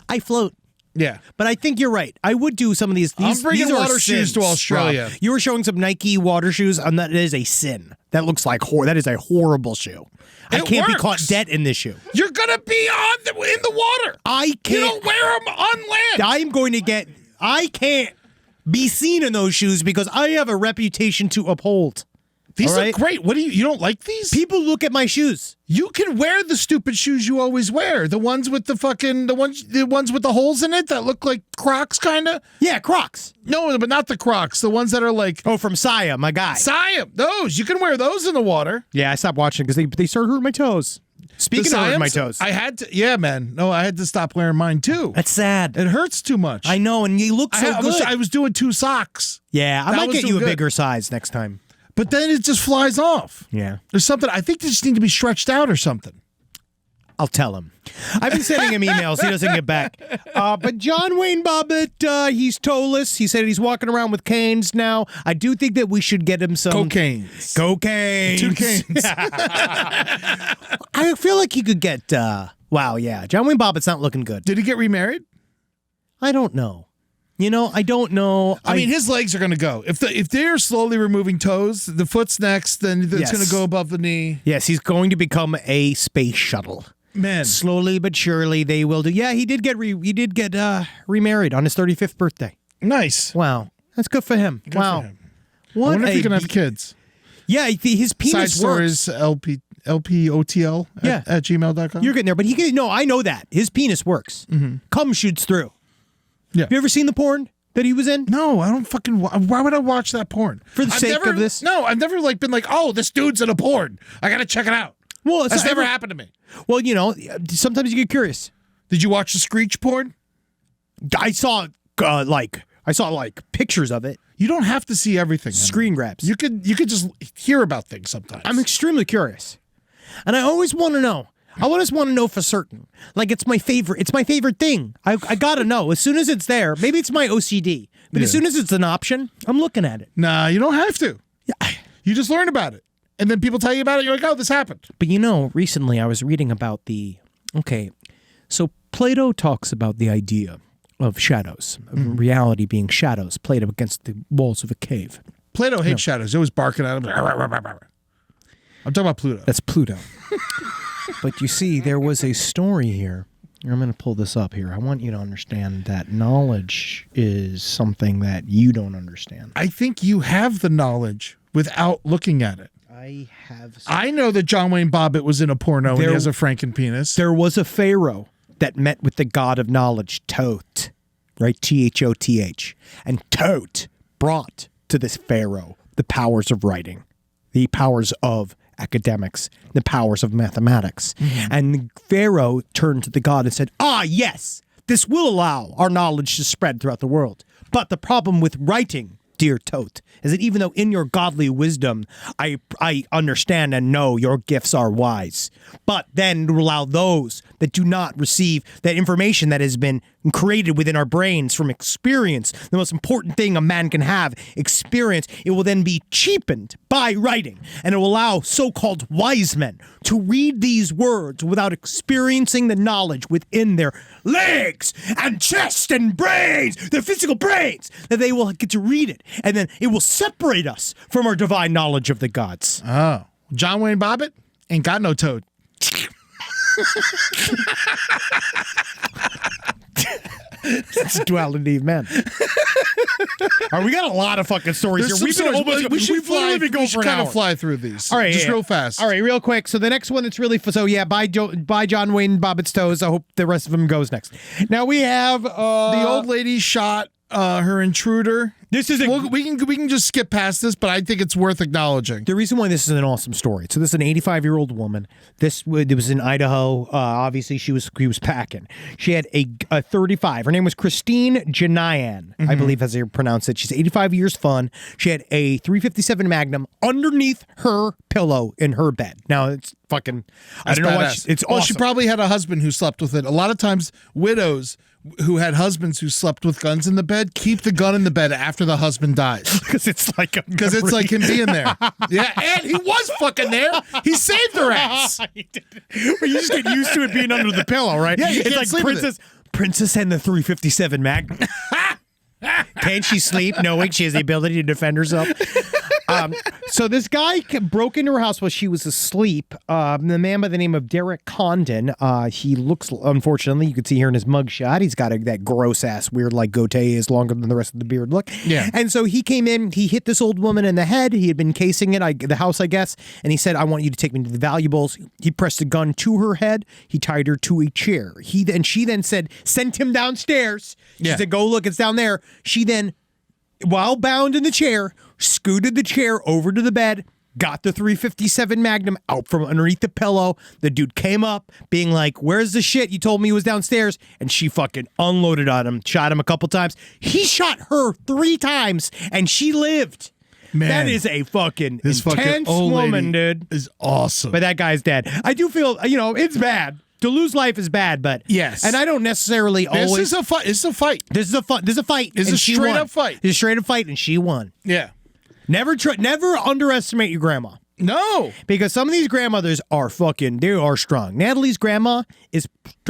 I float. Yeah. But I think you're right. I would do some of these. I'm bringing these are water shoes to sins, Australia. Rob. You were showing some Nike water shoes, and that is a sin. That looks like that is a horrible shoe. I can't be caught dead in this shoe. You're gonna be in the water. I can't. You don't wear them on land. I can't be seen in those shoes because I have a reputation to uphold. These are great. What you don't like these? People look at my shoes. You can wear the stupid shoes you always wear. The ones with the ones with the holes in it that look like Crocs, kind of. Yeah, Crocs. No, but not the Crocs. The ones that are like from Saya, my guy. Saya. Those you can wear those in the water. Yeah, I stopped watching because they started hurting my toes. Speaking of hurting my toes, I had to. Yeah, man. No, I had to stop wearing mine too. That's sad. It hurts too much. I know, and you look so good. I was doing 2 socks. Yeah, I might get you a good. bigger size next time. But then it just flies off. Yeah. There's something, I think they just need to be stretched out or something. I'll tell him. I've been sending him emails. He doesn't get back. But John Wayne Bobbit, he's toeless. He said he's walking around with canes now. I do think that we should get him some... Cocaines. 2 canes. I feel like he could get... wow, yeah. John Wayne Bobbit's not looking good. Did he get remarried? I don't know. You know, I don't know. I mean, his legs are going to go. If they're slowly removing toes, the foot's next, then it's going to go above the knee. Yes, he's going to become a space shuttle. Man, slowly but surely they will do. Yeah, he did get remarried on his 35th birthday. Nice. Wow, that's good for him. Good wow. For him. I wonder if he can have kids. Yeah, his penis Side works. stories LPOTL at gmail.com. You're getting there, but I know that his penis works. Mm-hmm. Cum shoots through. Yeah. Have you ever seen the porn that he was in? No, I don't fucking. Why would I watch that porn? For the sake of this? No, I've never been like, oh, this dude's in a porn. I got to check it out. Well, that's never happened to me. Well, sometimes you get curious. Did you watch the Screech porn? I saw pictures of it. You don't have to see everything. Screen grabs. You could just hear about things sometimes. I'm extremely curious, and I always want to know. I just want to know for certain. Like, it's my favorite. It's my favorite thing. I gotta know. As soon as it's there, maybe it's my OCD, but as soon as it's an option, I'm looking at it. Nah, you don't have to. Yeah. You just learn about it. And then people tell you about it, you're like, oh, this happened. But recently I was reading about so Plato talks about the idea of shadows, of reality being shadows played up against the walls of a cave. Plato hates shadows. He always barking at them. I'm talking about Pluto. That's Pluto. But you see, there was a story here. I'm going to pull this up here. I want you to understand that knowledge is something that you don't understand. I think you have the knowledge without looking at it. I know that John Wayne Bobbit was in a porno and he has a Franken penis. There was a pharaoh that met with the god of knowledge, Thoth, right? Thoth. And Thoth brought to this pharaoh the powers of writing, the powers of academics, the powers of mathematics. Mm-hmm. And the pharaoh turned to the god and said, yes, this will allow our knowledge to spread throughout the world. But the problem with writing, dear Thoth, is that even though in your godly wisdom, I understand and know your gifts are wise, but then to allow those that do not receive that information that has been created within our brains from experience, the most important thing a man can have, experience, it will then be cheapened by writing, and it will allow so-called wise men to read these words without experiencing the knowledge within their legs and chest and brains, their physical brains, that they will get to read it, and then it will separate us from our divine knowledge of the gods. Oh. John Wayne Bobbit ain't got no toad. It's duality of men. All right, we got a lot of fucking stories here. We should kind of fly through these. All right, just real fast. All right, real quick. So the next one that's really buy John Wayne Bobbit's toes. I hope the rest of them goes next. Now we have the old lady shot her intruder. This is we can just skip past this, but I think it's worth acknowledging. The reason why this is an awesome story. So this is an 85-year-old woman. It was in Idaho. Obviously, she was packing. She had a 35. Her name was Christine Janayan, I believe, as they pronounce it. She's 85 years fun. She had a 357 Magnum underneath her pillow in her bed. Now it's fucking. I don't know what. It's awesome. Well, she probably had a husband who slept with it. A lot of times, widows who had husbands who slept with guns in the bed keep the gun in the bed after the husband dies. Because it's like him being there. Yeah, and he was fucking there. He saved their ass. But you just get used to it being under the pillow, right? Yeah, you it's can't like sleep with Princess and the 357 Magnum. Can she sleep knowing she has the ability to defend herself? So this guy broke into her house while she was asleep. The man by the name of Derek Condon, he looks, unfortunately, you could see here in his mugshot, he's got that gross-ass weird, like, goatee is longer than the rest of the beard look. Yeah. And so he came in, he hit this old woman in the head. He had been casing the house, I guess, and he said, I want you to take me to the valuables. He pressed a gun to her head. He tied her to a chair. She then said, send him downstairs. She said, go look, it's down there. She then, while bound in the chair, scooted the chair over to the bed, got the 357 Magnum out from underneath the pillow. The dude came up being like, where's the shit? You told me he was downstairs. And she fucking unloaded on him, shot him a couple times. He shot her 3 times and she lived. Man, that is a fucking this intense fucking old woman, lady dude. is awesome. But that guy's dead. I do feel, it's bad. To lose life is bad, but yes. And I don't necessarily always. This is a fight. This is a fight. This is a fight. It's a straight up fight. It's a straight up fight, and she won. Yeah. Never underestimate your grandma. No. Because some of these grandmothers are they are strong. Natalie's grandma is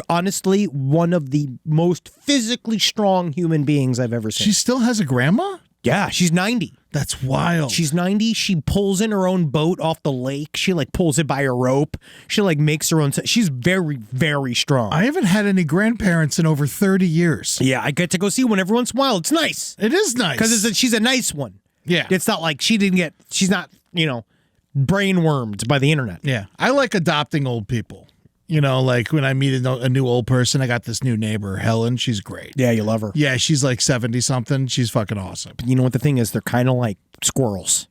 honestly one of the most physically strong human beings I've ever seen. She still has a grandma? Yeah, she's 90. That's wild. She's 90. She pulls in her own boat off the lake. She pulls it by a rope. She makes her own. She's very, very strong. I haven't had any grandparents in over 30 years. Yeah, I get to go see one every once in a while. It's nice. It is nice. Because she's a nice one. Yeah. It's not like she's not, brain-wormed by the internet. Yeah. I like adopting old people. Like when I meet a new old person, I got this new neighbor, Helen. She's great. Yeah, you love her. Yeah, she's like 70-something. She's fucking awesome. But you know what the thing is? They're kind of like squirrels.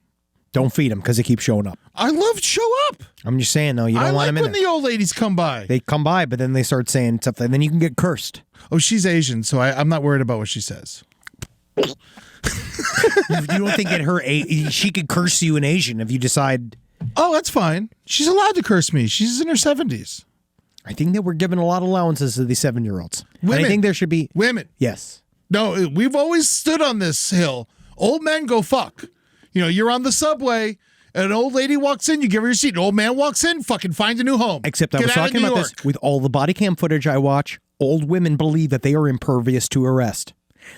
Don't feed them because they keep showing up. I love show up. I'm just saying, though, you don't want them in when the old ladies come by. They come by, but then they start saying stuff, and then you can get cursed. Oh, she's Asian, so I'm not worried about what she says. You don't think that she could curse you in Asian if you decide... Oh, that's fine. She's allowed to curse me. She's in her 70s. I think that we're giving a lot of allowances to these 7-year-olds. Women. I think there should be... Women. Yes. No, we've always stood on this hill. Old men go fuck. You're on the subway, and an old lady walks in, you give her your seat. An old man walks in, fucking find a new home. Except I was talking about this with all the body cam footage I watch. Old women believe that they are impervious to arrest.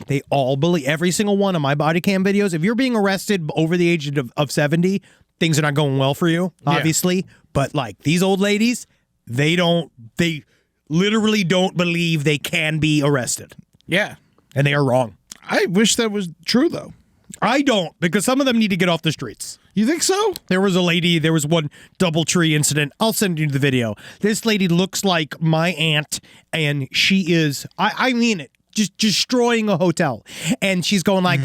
They all believe, every single one of my body cam videos, if you're being arrested over the age of 70, things are not going well for you, obviously. Yeah. But these old ladies, they literally don't believe they can be arrested. Yeah. And they are wrong. I wish that was true, though. I don't, because some of them need to get off the streets. You think so? There was one DoubleTree incident. I'll send you the video. This lady looks like my aunt, and she is, I mean it, just destroying a hotel. And she's going like,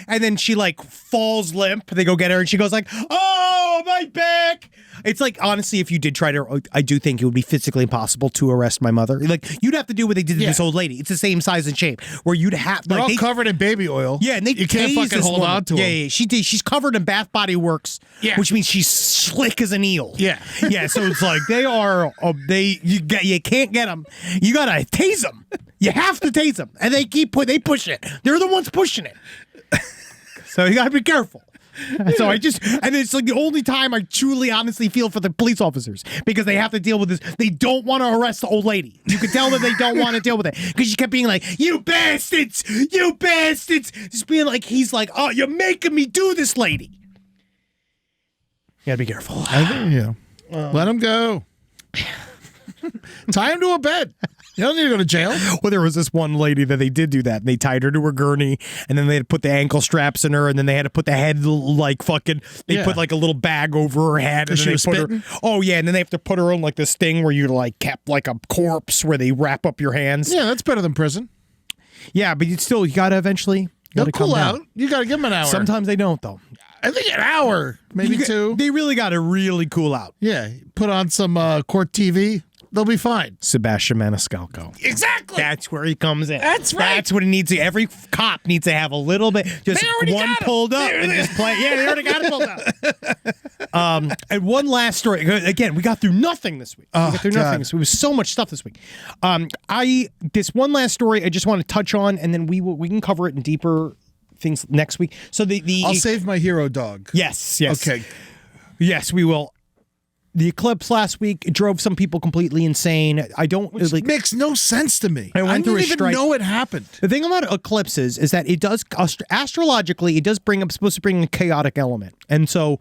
and then she falls limp. They go get her, and she goes like, oh, my back. It's honestly, if you did try to, I do think it would be physically impossible to arrest my mother. You'd have to do what they did to this old lady. It's the same size and shape, where you'd have. They're all covered in baby oil. Yeah, and you can't fucking hold on to them. Yeah, she's covered in Bath Body Works, which means she's slick as an eel. Yeah. Yeah, so it's they are, you can't get them. You gotta tase them. You have to tase them. And they push it. They're the ones pushing it. So you gotta be careful. So and it's the only time I truly honestly feel for the police officers, because they have to deal with this. They don't want to arrest the old lady. You can tell that they don't want to deal with it, because she kept being like, you bastards, you bastards. Just being he's like, oh, you're making me do this, lady. You gotta be careful. Let him go. Tie him to a bed. You don't need to go to jail. Well, there was this one lady that they did do that, and they tied her to her gurney, and then they had to put the ankle straps in her, and then they had to put the head put a little bag over her head, and then they put her. Oh yeah, and then they have to put her on this thing where you kept a corpse where they wrap up your hands. Yeah, that's better than prison. Yeah, but you gotta eventually. They'll cool out. You gotta give them an hour. Sometimes they don't, though. I think an hour, maybe 2. They really gotta really cool out. Yeah, put on some court TV. They'll be fine. Sebastian Maniscalco. Exactly. That's where he comes in. That's right. That's what it needs to. Every cop needs to have a little bit, just They already one got him. pulled up and just play. Yeah, they already got it pulled up. And one last story. Again, we got through nothing this week. We got through nothing. God. So it was so much stuff this week. This one last story I just want to touch on, and then we can cover it in deeper things next week. So I'll save my hero dog. Yes. Okay. Yes, we will. The eclipse last week drove some people completely insane. I don't Which makes no sense to me. I went through didn't a even strike. know it happened. The thing about eclipses is that it does astrologically, it does supposed to bring a chaotic element. And so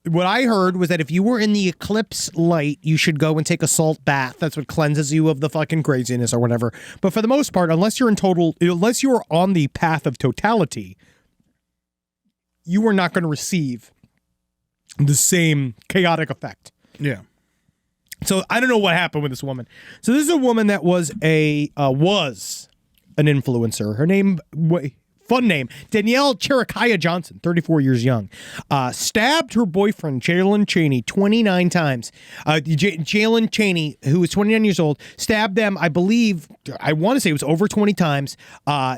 what I heard was that if you were in the eclipse light, you should go and take a salt bath. That's what cleanses you of the fucking craziness or whatever. But for the most part, unless you're on the path of totality, you are not going to receive the same chaotic effect. Yeah. So I don't know what happened with this woman. So this is a woman that was an influencer. Her name, fun name, Danielle Cherokaya Johnson, 34 years young, stabbed her boyfriend Jalen Cheney 29 times. Jalen Cheney, who was 29 years old, stabbed them. I want to say it was over 20 times.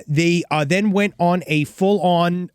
They then went on a full-on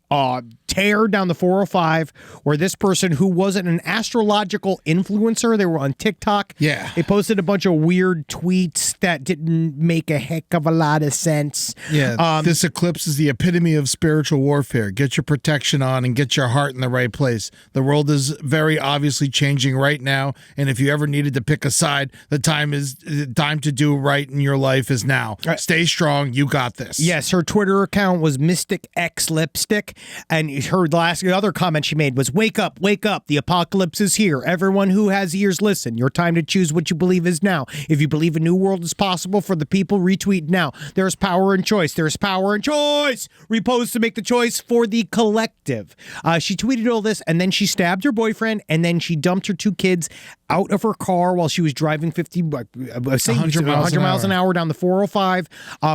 tear down the 405, where this person, who wasn't an astrological influencer, they were on TikTok. Yeah. They posted a bunch of weird tweets that didn't make a heck of a lot of sense. Yeah. This eclipse is the epitome of spiritual warfare. Get your protection on and get your heart in the right place. The world is very obviously changing right now, and if you ever needed to pick a side, the time to do right in your life is now. Stay strong. You got this. Yes, her Twitter account was Mystic X Lipstick, and the other comment she made was, wake up, the apocalypse is here. Everyone who has ears, listen. Your time to choose what you believe is now. If you believe a new world is possible for the people, retweet now. There's power in choice. There's power in choice. Repost to make the choice for the collective. She tweeted all this, and then she stabbed her boyfriend, and then she dumped her 2 kids out of her car while she was driving 100 miles an hour down the 405,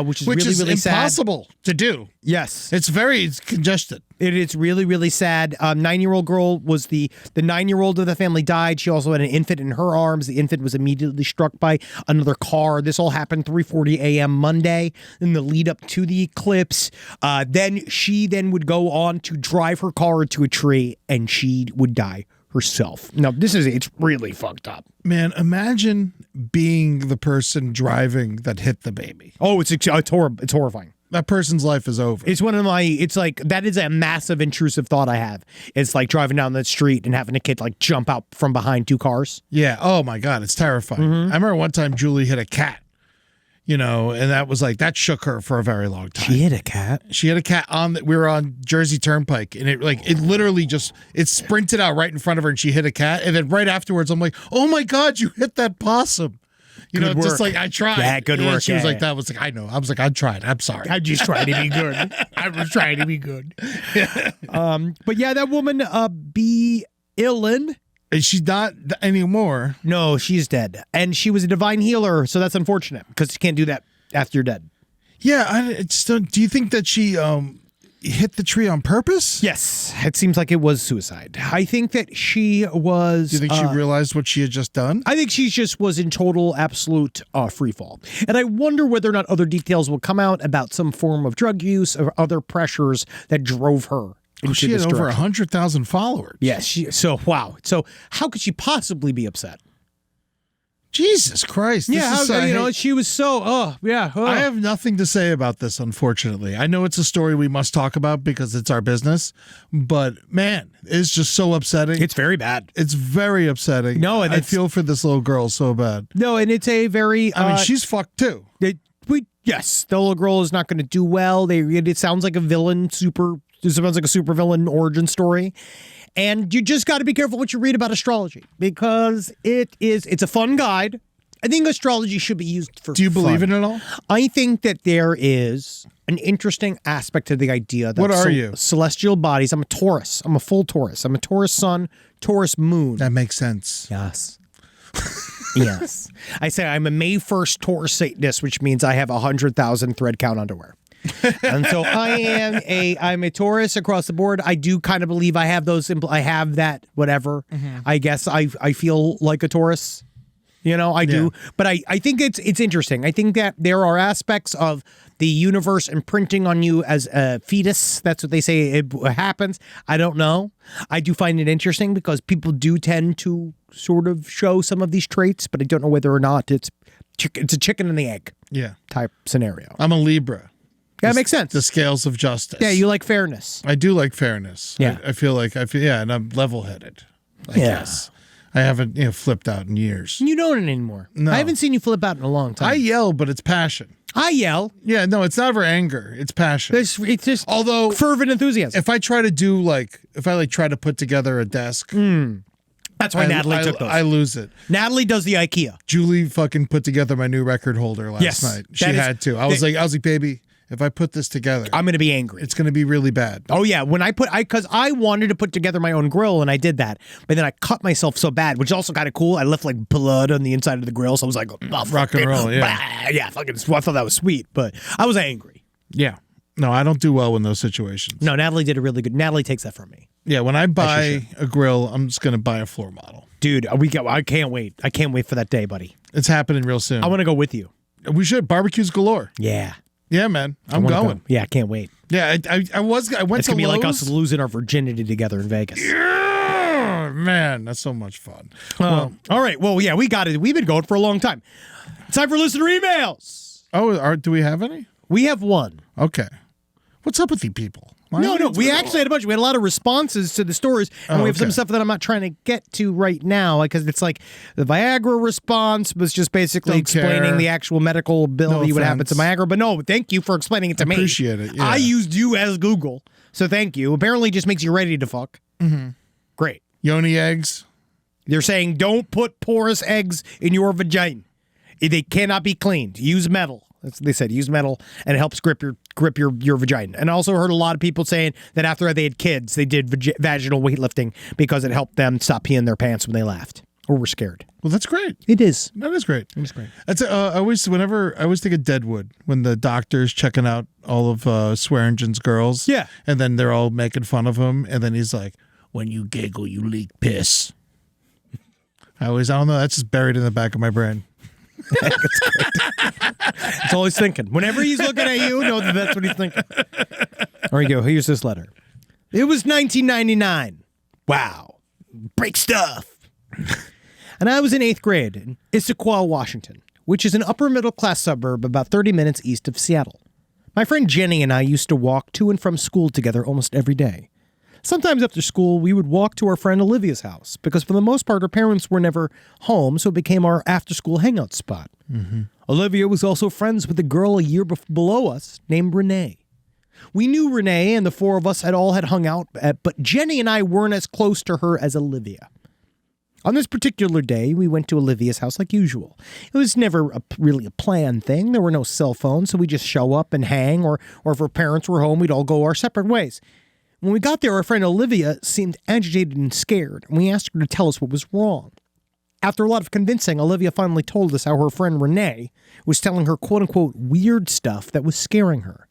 which is really sad. Impossible to do. Yes. It's congested. It's really, really sad. 9-year-old girl was the 9-year-old of the family died. She also had an infant in her arms. The infant was immediately struck by another car. This all happened 3:40 a.m. Monday in the lead up to the eclipse. Then she would go on to drive her car into a tree, and she would die herself. Now, it's really fucked up. Man, imagine being the person driving that hit the baby. Oh, it's horrible. It's horrifying. That person's life is over. It's like, that is a massive intrusive thought I have. It's like driving down the street and having a kid like jump out from behind 2 cars. Yeah. Oh my God. It's terrifying. I remember one time Julie hit a cat, and that shook her for a very long time. She hit a cat? She hit a cat we were on Jersey Turnpike, and it literally it sprinted out right in front of her, and she hit a cat. And then right afterwards, I'm like, oh my God, you hit that possum. Good work. Just like I tried. Yeah, good work. She was like, that was like, I know. I was like, I tried. I'm sorry. I just tried to be good. I was trying to be good. But yeah, that woman, B. Illen. She's not anymore. No, she's dead. And she was a divine healer, so that's unfortunate because you can't do that after you're dead. Yeah, do you think that she hit the tree on purpose? Yes, it seems like it was suicide. I think that she was... Do you think she realized what she had just done? I think she just was in total, absolute free fall. And I wonder whether or not other details will come out about some form of drug use or other pressures that drove her. She had over 100,000 followers. Yes. Wow. So how could she possibly be upset? Jesus Christ. She was so, I have nothing to say about this, unfortunately. I know it's a story we must talk about because it's our business, but man, it's just so upsetting. It's very bad. It's very upsetting. No, and I feel for this little girl so bad. No, and it's a very... she's fucked too. Yes, the little girl is not going to do well. It sounds like a villain, it sounds like a super villain origin story. And you just got to be careful what you read about astrology because it's a fun guide. I think astrology should be used for Do you believe in it all? I think that there is an interesting aspect to the idea that what are you? Celestial bodies. I'm a Taurus. I'm a full Taurus. I'm a Taurus sun, Taurus moon. That makes sense. Yes. Yes. I say I'm a May 1st Taurus Satanist, which means I have 100,000 thread count underwear. And so I'm a Taurus across the board. I do kind of believe I have those. I have that, whatever. I guess I feel like a Taurus. I do. But I think it's interesting. I think that there are aspects of the universe imprinting on you as a fetus. That's what they say it happens. I don't know. I do find it interesting because people do tend to sort of show some of these traits, but I don't know whether or not it's a chicken and the egg type scenario. I'm a Libra. Yeah, that makes sense. The scales of justice. Yeah, you like fairness. I do like fairness. Yeah. I feel, and I'm level-headed, I guess. I haven't, flipped out in years. You don't anymore. No. I haven't seen you flip out in a long time. I yell, but it's passion. I yell. Yeah, no, it's never anger. It's passion. It's just Although fervent enthusiasm. if I try to do if I try to put together a desk, That's why Natalie took those. I lose it. Natalie does the IKEA. Julie fucking put together my new record holder last night. She had to. I was like, baby, if I put this together, I'm going to be angry. it's going to be really bad. Oh yeah, because I wanted to put together my own grill and I did that, but then I cut myself so bad, which is also kind of cool. I left like blood on the inside of the grill, so I was like, Rock and roll, yeah. yeah, fucking. I thought that was sweet, but I was angry. Yeah. No, I don't do well in those situations. No, Natalie did a really good. Natalie takes that from me. Yeah, when I buy a grill, I'm just going to buy a floor model. Dude, I can't wait. I can't wait for that day, buddy. It's happening real soon. I want to go with you. We should. Barbecues galore. Yeah. Yeah, man. I'm wanna going. go. Yeah, I can't wait. Yeah, I went It's to going to be like Lowe's. us losing our virginity together in Vegas. Yeah, man, that's so much fun. All right. Well, yeah, we got it. We've been going for a long time. It's time for listener emails. Do we have any? We have one. Okay. What's up with you people? No, we actually had a bunch. We had a lot of responses to the stories, and we have some stuff that I'm not trying to get to right now because it's like the Viagra response was just basically explaining the actual medical ability, what happened to Viagra. But no, thank you for explaining it to me. Appreciate it. Yeah. I used you as Google, so thank you. Apparently, it just makes you ready to fuck. Mm-hmm. Great. Yoni eggs. They're saying don't put porous eggs in your vagina. They cannot be cleaned. Use metal. That's what they said. Use metal, and it helps grip your vagina. And I also heard a lot of people saying that after they had kids, they did vaginal weightlifting because it helped them stop peeing their pants when they laughed or were scared. Well, that's great. It is. That is great. It's great. That's I always think of Deadwood when the doctor's checking out all of Swearingen's girls. Yeah. And then they're all making fun of him, and then he's like, "When you giggle, you leak piss." I don't know. That's just buried in the back of my brain. That's all he's thinking. Whenever he's looking at you, know that that's what he's thinking. There you go. Here's this letter. It was 1999. Wow. Break stuff. And I was in 8th grade in Issaquah, Washington, which is an upper middle class suburb about 30 minutes east of Seattle. My friend Jenny and I used to walk to and from school together almost every day. Sometimes after school, we would walk to our friend Olivia's house because for the most part, her parents were never home, so it became our after-school hangout spot. Mm-hmm. Olivia was also friends with a girl a year below us named Renee. We knew Renee, and the four of us had hung out, but Jenny and I weren't as close to her as Olivia. On this particular day, we went to Olivia's house like usual. It was never really a planned thing. There were no cell phones, so we just show up and hang, or if her parents were home, we'd all go our separate ways. When we got there, our friend Olivia seemed agitated and scared, and we asked her to tell us what was wrong. After a lot of convincing, Olivia finally told us how her friend Renee was telling her quote-unquote weird stuff that was scaring her.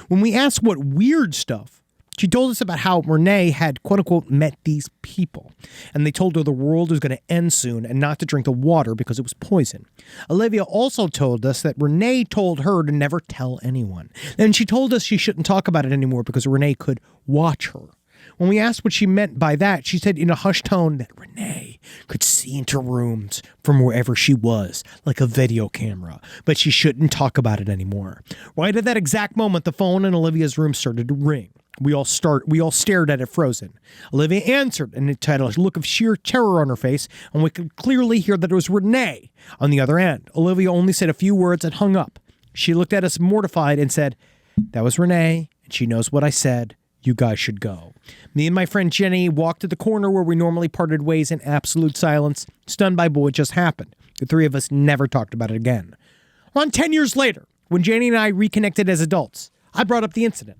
When we asked what weird stuff, she told us about how Renee had quote-unquote met these people, and they told her the world was going to end soon and not to drink the water because it was poison. Olivia also told us that Renee told her to never tell anyone. And she told us she shouldn't talk about it anymore because Renee could watch her. When we asked what she meant by that, she said in a hushed tone that Renee could see into rooms from wherever she was, like a video camera, but she shouldn't talk about it anymore. Right at that exact moment, the phone in Olivia's room started to ring. We all stared at it frozen. Olivia answered, and it had a look of sheer terror on her face, and we could clearly hear that it was Renee on the other end. Olivia only said a few words and hung up. She looked at us mortified and said, "That was Renee, and she knows what I said. You guys should go." Me and my friend Jenny walked to the corner where we normally parted ways in absolute silence, stunned by what just happened. The three of us never talked about it again. Around 10 years later, when Jenny and I reconnected as adults, I brought up the incident.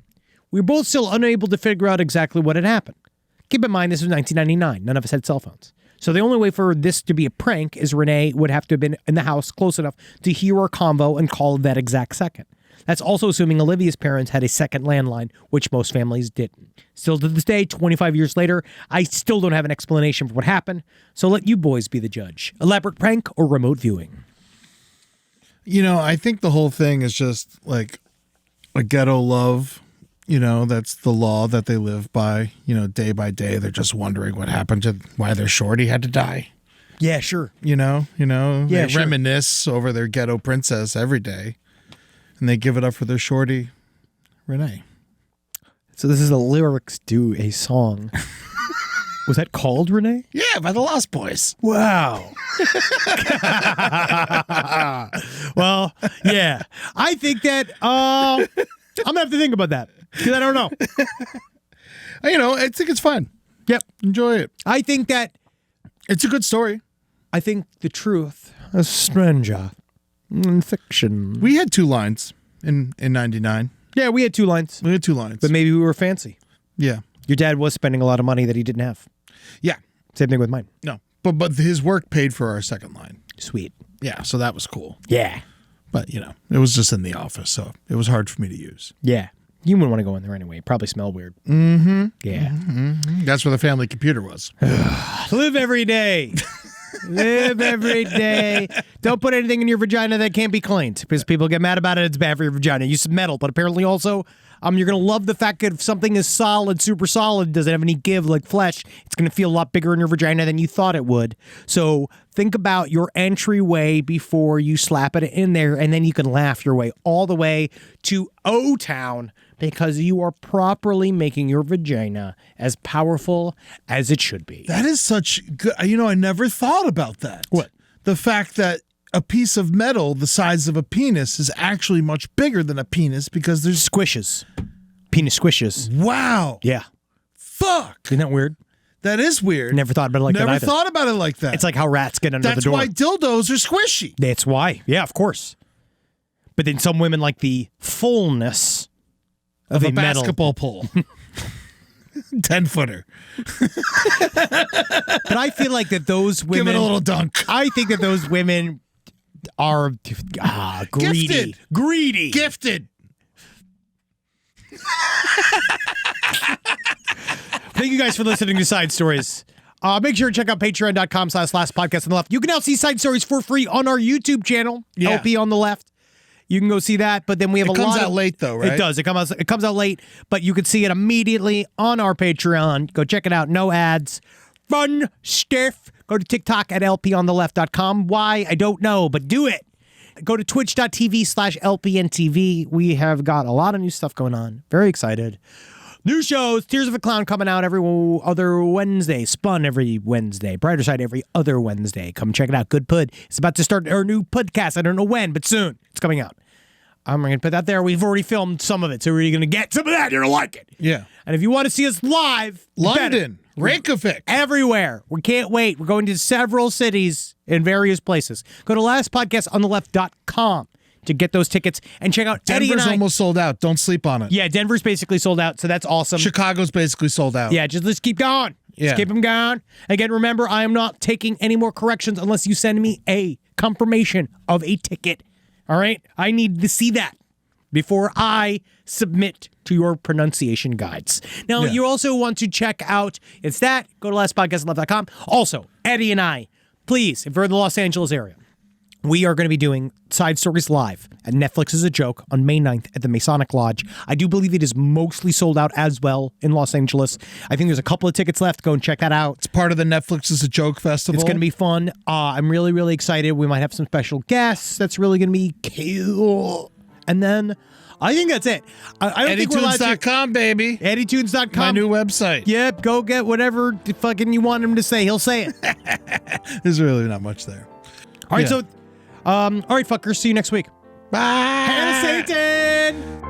We were both still unable to figure out exactly what had happened. Keep in mind, this was 1999. None of us had cell phones. So the only way for this to be a prank is Renee would have to have been in the house close enough to hear our convo and call that exact second. That's also assuming Olivia's parents had a second landline, which most families didn't. Still to this day, 25 years later, I still don't have an explanation for what happened, so let you boys be the judge. Elaborate prank or remote viewing? I think the whole thing is just like a ghetto love. That's the law that they live by. Day by day, they're just wondering what happened to why their shorty had to die. Yeah, sure. They sure. reminisce over their ghetto princess every day, and they give it up for their shorty, Renee. So this is the lyrics to a song. Was that called Renee? Yeah, by the Lost Boys. Wow. Well, yeah. I think that I'm going to have to think about that because I don't know. I think it's fun. Yep. Enjoy it. I think that It's a good story. I think the truth is stranger than fiction. We had 2 lines in 99. Yeah, we had 2 lines, We had 2 lines. but maybe we were fancy. Yeah. Your dad was spending a lot of money that he didn't have. Yeah. Same thing with mine. No. But his work paid for our second line. Sweet. Yeah, so that was cool. Yeah. But, it was just in the office, so it was hard for me to use. Yeah. You wouldn't want to go in there anyway. It'd probably smell weird. Mm-hmm. Yeah. Mm-hmm. That's where the family computer was. Live every day. Live every day. Don't put anything in your vagina that can't be cleaned because people get mad about it. It's bad for your vagina. Use metal, but apparently also you're going to love the fact that if something is solid, super solid, doesn't have any give like flesh, it's going to feel a lot bigger in your vagina than you thought it would. So think about your entryway before you slap it in there, and then you can laugh your way all the way to O-Town because you are properly making your vagina as powerful as it should be. That is such good. I never thought about that. What? The fact that a piece of metal the size of a penis is actually much bigger than a penis because there's Squishes. Penis squishes. wow. Yeah. Fuck. Isn't that weird? That is weird. Never thought about it like that Never either. thought about it like that. It's like how rats get under That's the door. why dildos are squishy. That's why. Yeah, of course. But then some women like the fullness of A metal. basketball pole. 10-footer. But I feel like that those women. Give it a little dunk. I think that those women are greedy. Gifted. Greedy. Gifted. Thank you guys for listening to Side Stories. Make sure to check out patreon.com/lastpodcast on the left. You can now see Side Stories for free on our YouTube channel, Yeah. LP on the left. You can go see that, but then we have a lot. It comes out late though, right? It does. It comes out late, but you can see it immediately on our Patreon. Go check it out. No ads. Fun stuff. Go to TikTok at lponTheLeft.com. Why? I don't know, but do it. Go to twitch.tv/LPNTV. We have got a lot of new stuff going on. Very excited. New shows, Tears of a Clown coming out every other Wednesday. Spun every Wednesday. Brighter Side every other Wednesday. Come check it out. Good Pud. It's about to start our new podcast. I don't know when, but soon. It's coming out. I'm going to put that there. We've already filmed some of it, so we're going to get some of that. You're going to like it. Yeah. And if you want to see us live, London. Reykjavik. everywhere. We can't wait. We're going to several cities in various places. Go to lastpodcastontheLeft.com to get those tickets and check out Eddie and Denver's I. almost sold out. Don't sleep on it. Yeah, Denver's basically sold out, so that's awesome. Chicago's basically sold out. Yeah, let's keep going. Yeah. Just keep them going. Again, remember, I am not taking any more corrections unless you send me a confirmation of a ticket. All right? I need to see that before I submit to your pronunciation guides. Now, you also want to check out, it's that, go to lastpodcastontheLeft.com. Also, Eddie and I, please, if you're in the Los Angeles area, we are going to be doing Side Stories Live at Netflix is a Joke on May 9th at the Masonic Lodge. I do believe it is mostly sold out as well in Los Angeles. I think there's a couple of tickets left. Go and check that out. It's part of the Netflix is a Joke festival. It's going to be fun. I'm really, really excited. We might have some special guests. That's really going to be cool. And then I think that's it. I don't think we're allowed to. EddieTunes.com, baby. EddieTunes.com. My new website. Yep, go get whatever the fucking you want him to say. He'll say it. There's really not much there. All right, Yeah. so, all right, fuckers. See you next week. Bye. Hannah Satan!